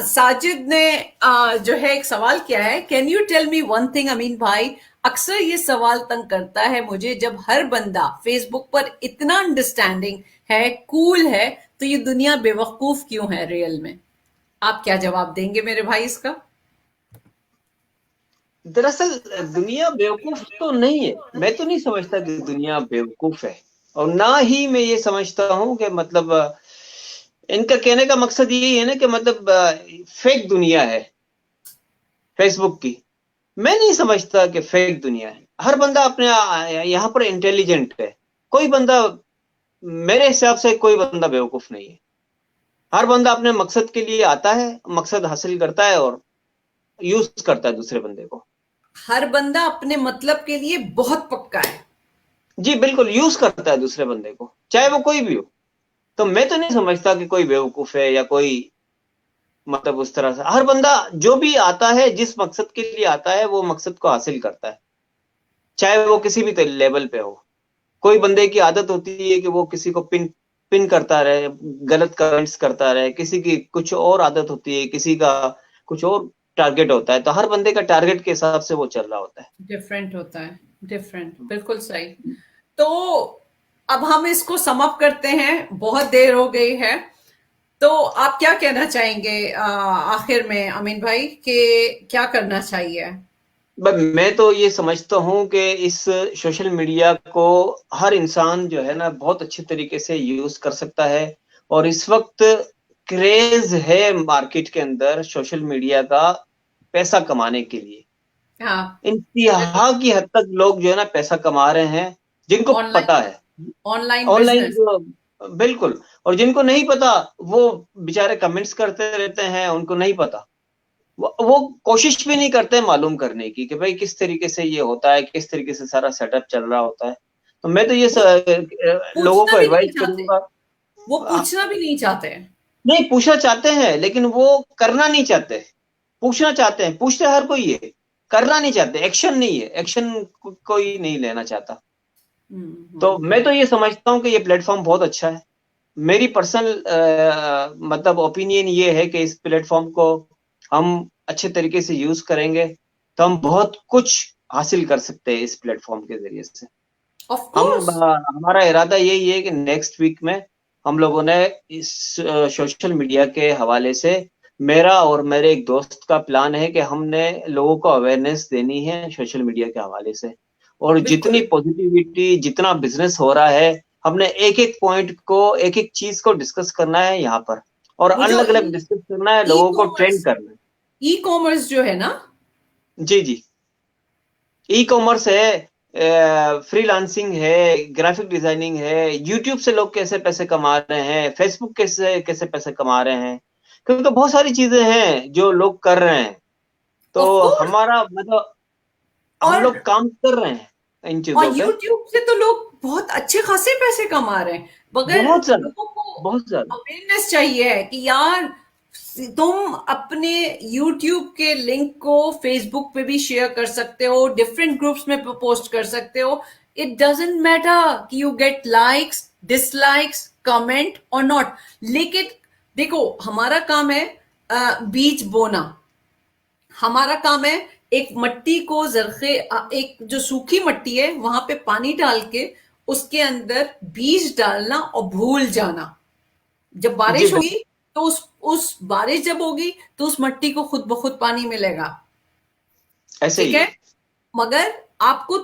साजिद ने जो है एक सवाल किया है, can you tell me one thing Amin भाई? अक्सर ये सवाल तंग करता है मुझे, जब हर बंदा फेसबुक पर इतना अंडरस्टैंडिंग है, कूल है, तो ये दुनिया बेवकूफ क्यों है रियल में? आप क्या जवाब देंगे मेरे भाई इसका? दरअसल दुनिया बेवकूफ तो नहीं है, मैं तो नहीं समझता कि दुनिया बेवकूफ है, और ना ही मैं ये समझता हूँ कि मतलब इनका कहने का मकसद यही है ना कि मतलब फेक दुनिया है फेसबुक की। मैं नहीं समझता कि फेक दुनिया है। हर बंदा अपने यहाँ पर इंटेलिजेंट है। कोई बंदा, मेरे हिसाब से कोई बंदा बेवकूफ नहीं है। हर बंदा अपने मकसद के लिए आता है, मकसद हासिल करता है और यूज करता है दूसरे बंदे को। हर बंदा अपने मतलब के लिए बहुत पक्का है। जी बिल्कुल, यूज करता है दूसरे बंदे को, चाहे वो कोई भी हो। तो मैं तो नहीं समझता कि कोई बेवकूफ है या कोई, मतलब उस तरह से हर बंदा जो भी आता है, जिस मकसद के लिए आता है, वो मकसद को हासिल करता है, चाहे वो किसी भी लेवल पे हो। कोई बंदे की आदत होती है कि वो किसी को पिन पिन करता रहे, गलत कमेंट्स करता रहे। किसी की कुछ और आदत होती है, किसी का कुछ और टारगेट होता है। तो हर बंदे का टारगेट के हिसाब से वो चल रहा होता है। डिफरेंट होता है, डिफरेंट, बिल्कुल सही। तो अब हम इसको सम अप करते हैं, बहुत देर हो गई है। तो आप क्या कहना चाहेंगे आखिर में अमीन भाई, कि क्या करना चाहिए? बट मैं तो ये समझता हूँ कि इस सोशल मीडिया को हर इंसान जो है ना बहुत अच्छे तरीके से यूज कर सकता है। और इस वक्त क्रेज है मार्केट के अंदर सोशल मीडिया का, पैसा कमाने के लिए। हाँ, इंतहा की हद तक लोग जो है ना पैसा कमा रहे हैं, जिनको पता ऑनलाइन, है। Online online business. जो, बिल्कुल। और जिनको नहीं पता, वो बेचारे कमेंट्स करते रहते हैं, उनको नहीं पता। वो कोशिश भी नहीं करते मालूम करने की कि भाई किस तरीके से ये होता है, किस तरीके से सारा सेटअप चल रहा होता है। तो मैं तो ये वो लोगों पूछना को भी नहीं एडवाइस चाहते, करूंगा। वो आ, पूछना भी नहीं चाहते हैं। नहीं, पूछना चाहते हैं लेकिन वो करना नहीं चाहते। पूछना चाहते हैं, पूछते हर कोई है, करना नहीं चाहते। एक्शन नहीं है, एक्शन कोई नहीं लेना चाहता। तो मैं तो ये समझता हूँ कि ये प्लेटफॉर्म बहुत अच्छा है। मेरी पर्सनल मतलब ओपिनियन ये है कि इस प्लेटफॉर्म को हम अच्छे तरीके से यूज करेंगे तो हम बहुत कुछ हासिल कर सकते हैं इस प्लेटफॉर्म के जरिए से। ऑफ हम कोर्स। हमारा इरादा यही है कि नेक्स्ट वीक में हम लोगों ने इस सोशल मीडिया के हवाले से, मेरा और मेरे एक दोस्त का प्लान है कि हमने लोगों को अवेयरनेस देनी है सोशल मीडिया के हवाले से। और जितनी बिल्कुल। पॉजिटिविटी, जितना बिजनेस हो रहा है, हमने एक एक पॉइंट को, एक एक चीज को डिस्कस करना है यहाँ पर, और वो जो अलग अलग डिस्कस करना है, ई लोगों को ट्रेंड कॉमर्स, करना है। ई कॉमर्स जो है ना, जी जी। ई कॉमर्स है, फ्रीलांसिंग है, ग्राफिक डिजाइनिंग है, यूट्यूब से लोग कैसे पैसे कमा रहे हैं, फेसबुक कैसे कैसे पैसे कमा रहे हैं। क्योंकि तो बहुत सारी चीजें हैं जो लोग कर रहे हैं। तो ऑफ कोर्स। हमारा मतलब हम और लोग काम कर रहे हैं इन चीजों पे। यूट्यूब से तो लोग बहुत अच्छे खासे पैसे कमा रहे हैं, मगर बहुत ज्यादा, लोगों को बहुत ज्यादा। अवेयरनेस चाहिए है कि यार, तुम अपने यूट्यूब के लिंक को फेसबुक पे भी शेयर कर सकते हो, डिफरेंट ग्रुप्स में पोस्ट कर सकते हो। इट डजेंट मैटर कि you get likes, dislikes, comment और नॉट। लेकिन देखो, हमारा काम है बीज बोना। हमारा काम है एक मट्टी को जरखे, एक जो सूखी मट्टी है वहां पे पानी डाल के उसके अंदर बीज डालना और भूल जाना। जब जी बारिश बिल्कुल, होगी तो उस बारिश जब होगी तो उस मट्टी को खुद ब खुद पानी मिलेगा। ऐसे ठीक ही है? है। मगर आपको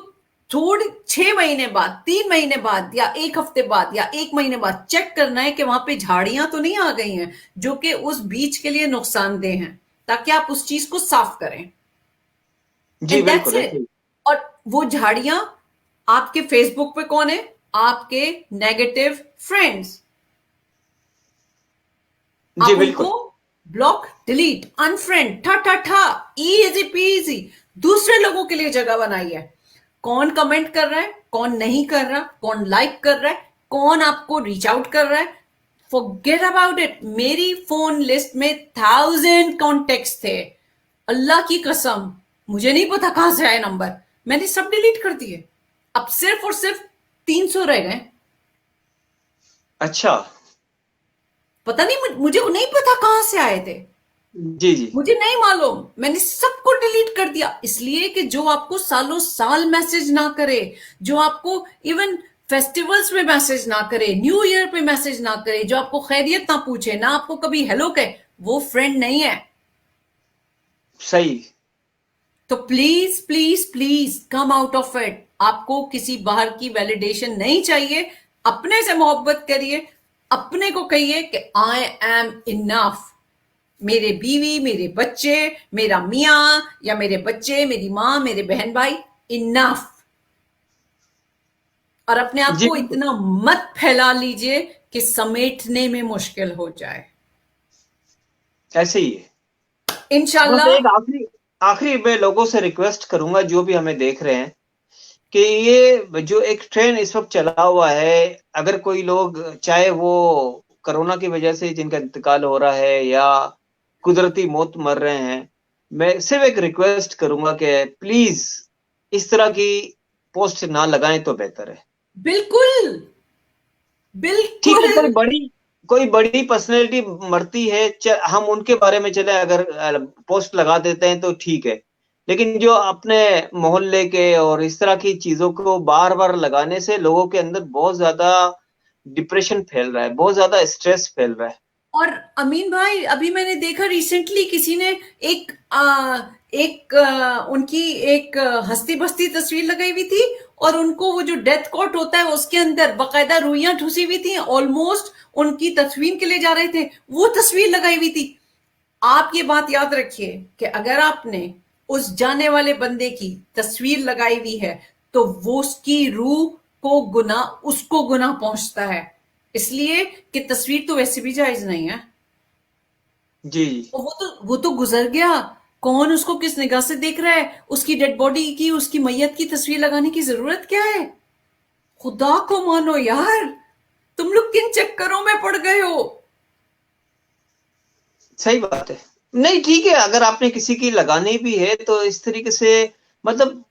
थोड़े 6 महीने बाद, 3 महीने बाद, या 1 हफ्ते बाद, या 1 महीने बाद चेक करना है कि वहां पे झाड़ियां तो नहीं आ गई हैं जो कि उस बीज के लिए नुकसानदेह हैं, ताकि आप उस चीज को साफ करें। जी एंड दैट्स बिल्कुल, इट। ऐसे ही। और वो झाड़ियां आपके फेसबुक पे कौन है? आपके नेगेटिव फ्रेंड्स। जी आप उनको बिल्कुल। ब्लॉक, डिलीट, अनफ्रेंड, ठा ठा ठा, इजी पीजी। दूसरे लोगों के लिए जगह बनाई है। कौन कमेंट कर रहा है, कौन नहीं कर रहा, कौन लाइक कर रहा है, कौन आपको रीच आउट कर रहा है, फॉरगेट अबाउट इट। मेरी फोन लिस्ट में 1000 कॉन्टेक्ट्स थे। अल्लाह की कसम, मुझे नहीं पता कहां से आए नंबर, मैंने सब डिलीट कर दिए। अब सिर्फ और सिर्फ 300 रह गए। अच्छा। पता नहीं, मुझे नहीं पता कहां से आए थे, जी जी। मुझे नहीं मालूम, मैंने सबको डिलीट कर दिया। इसलिए कि जो आपको सालों साल मैसेज ना करे, जो आपको इवन फेस्टिवल्स में मैसेज ना करे, न्यू ईयर पे मैसेज ना करे, जो आपको खैरियत ना पूछे, ना आपको कभी हेलो कहे, वो फ्रेंड नहीं है। सही। तो please please please come out of it. आपको किसी बाहर की वैलिडेशन नहीं चाहिए। अपने से मोहब्बत करिए। अपने को कहिए कि आई एम इनफ। मेरे बीवी, मेरे बच्चे, मेरा मियां, या मेरे बच्चे, मेरी मां, मेरे बहन भाई, इनफ। और अपने आप जी को बिल्कुल। इतना मत फैला लीजिए कि समेटने में मुश्किल हो जाए। ऐसे ही है। बस इंशाल्लाह। एक आखिरी आखिरी मैं लोगों से रिक्वेस्ट करूंगा जो भी हमें देख रहे हैं, कि ये जो एक ट्रेंड इस वक्त चला हुआ है, अगर कोई लोग, चाहे वो कोरोना की वजह से जिनका इंतकाल हो रहा है या कुदरती मौत मर रहे हैं, मैं सिर्फ एक रिक्वेस्ट करूंगा कि प्लीज इस तरह की पोस्ट ना लगाएं तो बेहतर है। बिल्कुल ठीक है, बिल्कुल। कोई बड़ी पर्सनैलिटी मरती है, हम उनके बारे में चले अगर पोस्ट लगा देते हैं तो ठीक है, लेकिन जो अपने मोहल्ले के और इस तरह की चीजों को बार बार लगाने से लोगों के अंदर बहुत ज्यादा डिप्रेशन फैल रहा है, बहुत ज्यादा स्ट्रेस फैल रहा है। और अमीन भाई, अभी मैंने देखा रिसेंटली किसी ने उनकी एक हस्ती बस्ती तस्वीर लगाई हुई थी, और उनको वो जो डेथ कोट होता है उसके अंदर बकायदा रुइयां ठुसी हुई थी, ऑलमोस्ट उनकी तस्वीर के लिए जा रहे थे, वो तस्वीर लगाई हुई थी। आप ये बात याद रखिए कि अगर आपने उस जाने वाले बंदे की तस्वीर लगाई हुई है, तो वो उसकी रूह को गुनाह, उसको गुनाह पहुंचता है। इसलिए कि तस्वीर तो वैसे भी जायज नहीं है। जी जी। और वो तो गुजर गया। कौन उसको किस निगाह से देख रहा है? उसकी डेड बॉडी की, उसकी मैयत की तस्वीर लगाने की जरूरत क्या है? खुदा को मानो यार, तुम लोग किन चक्करों में पड़ गए हो? सही बात है। नहीं ठीक है, अगर आपने किसी की लगानी भी है तो इस तरीके से, मतलब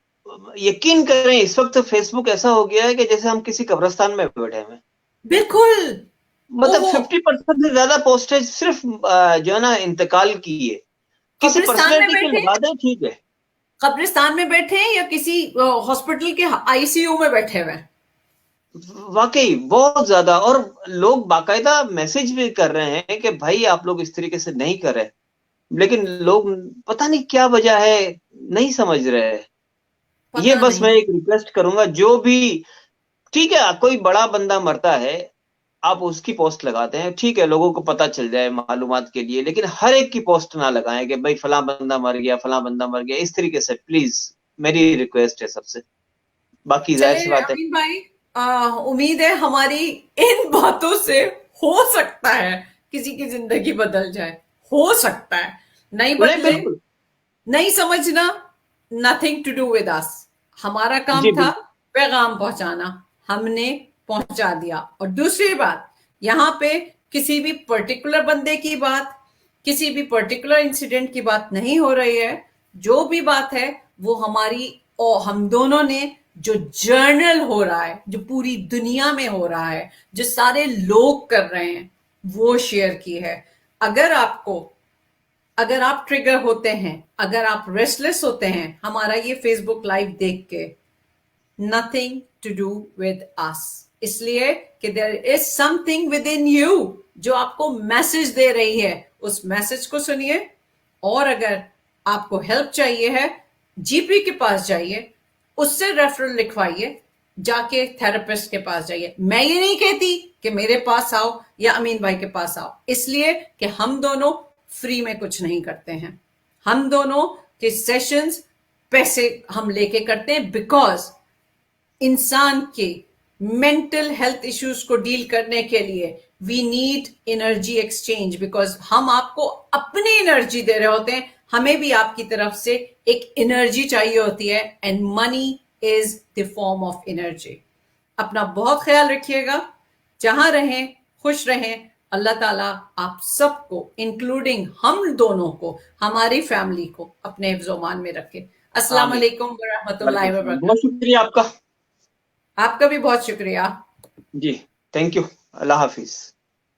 यकीन करें इस वक्त फेसबुक ऐसा हो गया है कि जैसे हम किसी कब्रिस्तान में बैठे हैं। बिल्कुल। मतलब ओहो। 50% से ज्यादा पोस्टेज सिर्फ जो है ना इंतकाल की है। किसी कब्रिस्तान में पर्सनैलिटी की बैठे, लगा दें, ठीक है। कब्रिस्तान में बैठे हैं, या किसी हॉस्पिटल के आईसीयू में बैठे हुए हैं। वाकई बहुत ज्यादा, और लोग बाकायदा मैसेज भी कर रहे हैं कि भाई आप लोग इस तरीके से नहीं करें, लेकिन लोग पता नहीं क्या वजह है, नहीं समझ रहे हैं। ये पता बस मैं नहीं। एक रिक्वेस्ट करूंगा, जो भी, ठीक है कोई बड़ा बंदा मरता है, आप उसकी पोस्ट लगाते हैं, ठीक है लोगों को पता चल जाए मालूमात के लिए, लेकिन हर एक की पोस्ट ना लगाएं कि भाई फला बंदा मर गया, फला बंदा मर गया, इस तरीके से प्लीज, मेरी रिक्वेस्ट है सबसे। बाकी जाहिर सी चले बात है। अमीन भाई, उम्मीद है हमारी इन बातों से हो सकता है किसी की जिंदगी बदल जाए। हो सकता है नहीं नहीं बदले, बिल्कुल। नहीं समझना, nothing to do with us. हमारा काम जी था बिल्कुल। पैगाम पहुंचाना, हमने पहुंचा दिया। और दूसरी बात, यहां पे किसी भी पर्टिकुलर बंदे की बात, किसी भी पर्टिकुलर इंसिडेंट की बात नहीं हो रही है। जो भी बात है वो हमारी और हम दोनों ने, जो जर्नल हो रहा है, जो पूरी दुनिया में हो रहा है, जो सारे लोग कर रहे हैं, वो शेयर की है। अगर आपको, अगर आप ट्रिगर होते हैं, अगर आप रेस्टलेस होते हैं हमारा ये फेसबुक लाइव देख के, nothing to do with us. इसलिए कि there is something within you जो आपको मैसेज दे रही है। उस मैसेज को सुनिए। और अगर आपको हेल्प चाहिए है, जीपी के पास जाइए, उससे रेफरल लिखवाइए, जाके थेरेपिस्ट के पास जाइए। मैं ये नहीं कहती कि मेरे पास आओ या अमीन भाई के पास आओ, इसलिए कि हम दोनों फ्री में कुछ नहीं करते हैं। हम दोनों के सेशंस पैसे हम लेके करते हैं, बिकॉज इंसान के मेंटल हेल्थ इश्यूज को डील करने के लिए we need energy exchange, because हम आपको अपनी एनर्जी दे रहे होते हैं, हमें भी आपकी तरफ से एक एनर्जी चाहिए होती है, and money is the form of energy. अपना बहुत ख्याल रखिएगा, जहां रहें खुश रहें। अल्लाह ताला आप सबको, इंक्लूडिंग हम दोनों को, हमारी फैमिली को अपने हिफ्ज़-ओ-मान में रखे। अस्सलाम आमीन। वालेकुम व रहमतुल्लाहि व बरकातहू। बहुत शुक्रिया आपका। आपका भी बहुत शुक्रिया। जी, थैंक यू। Allah Hafiz.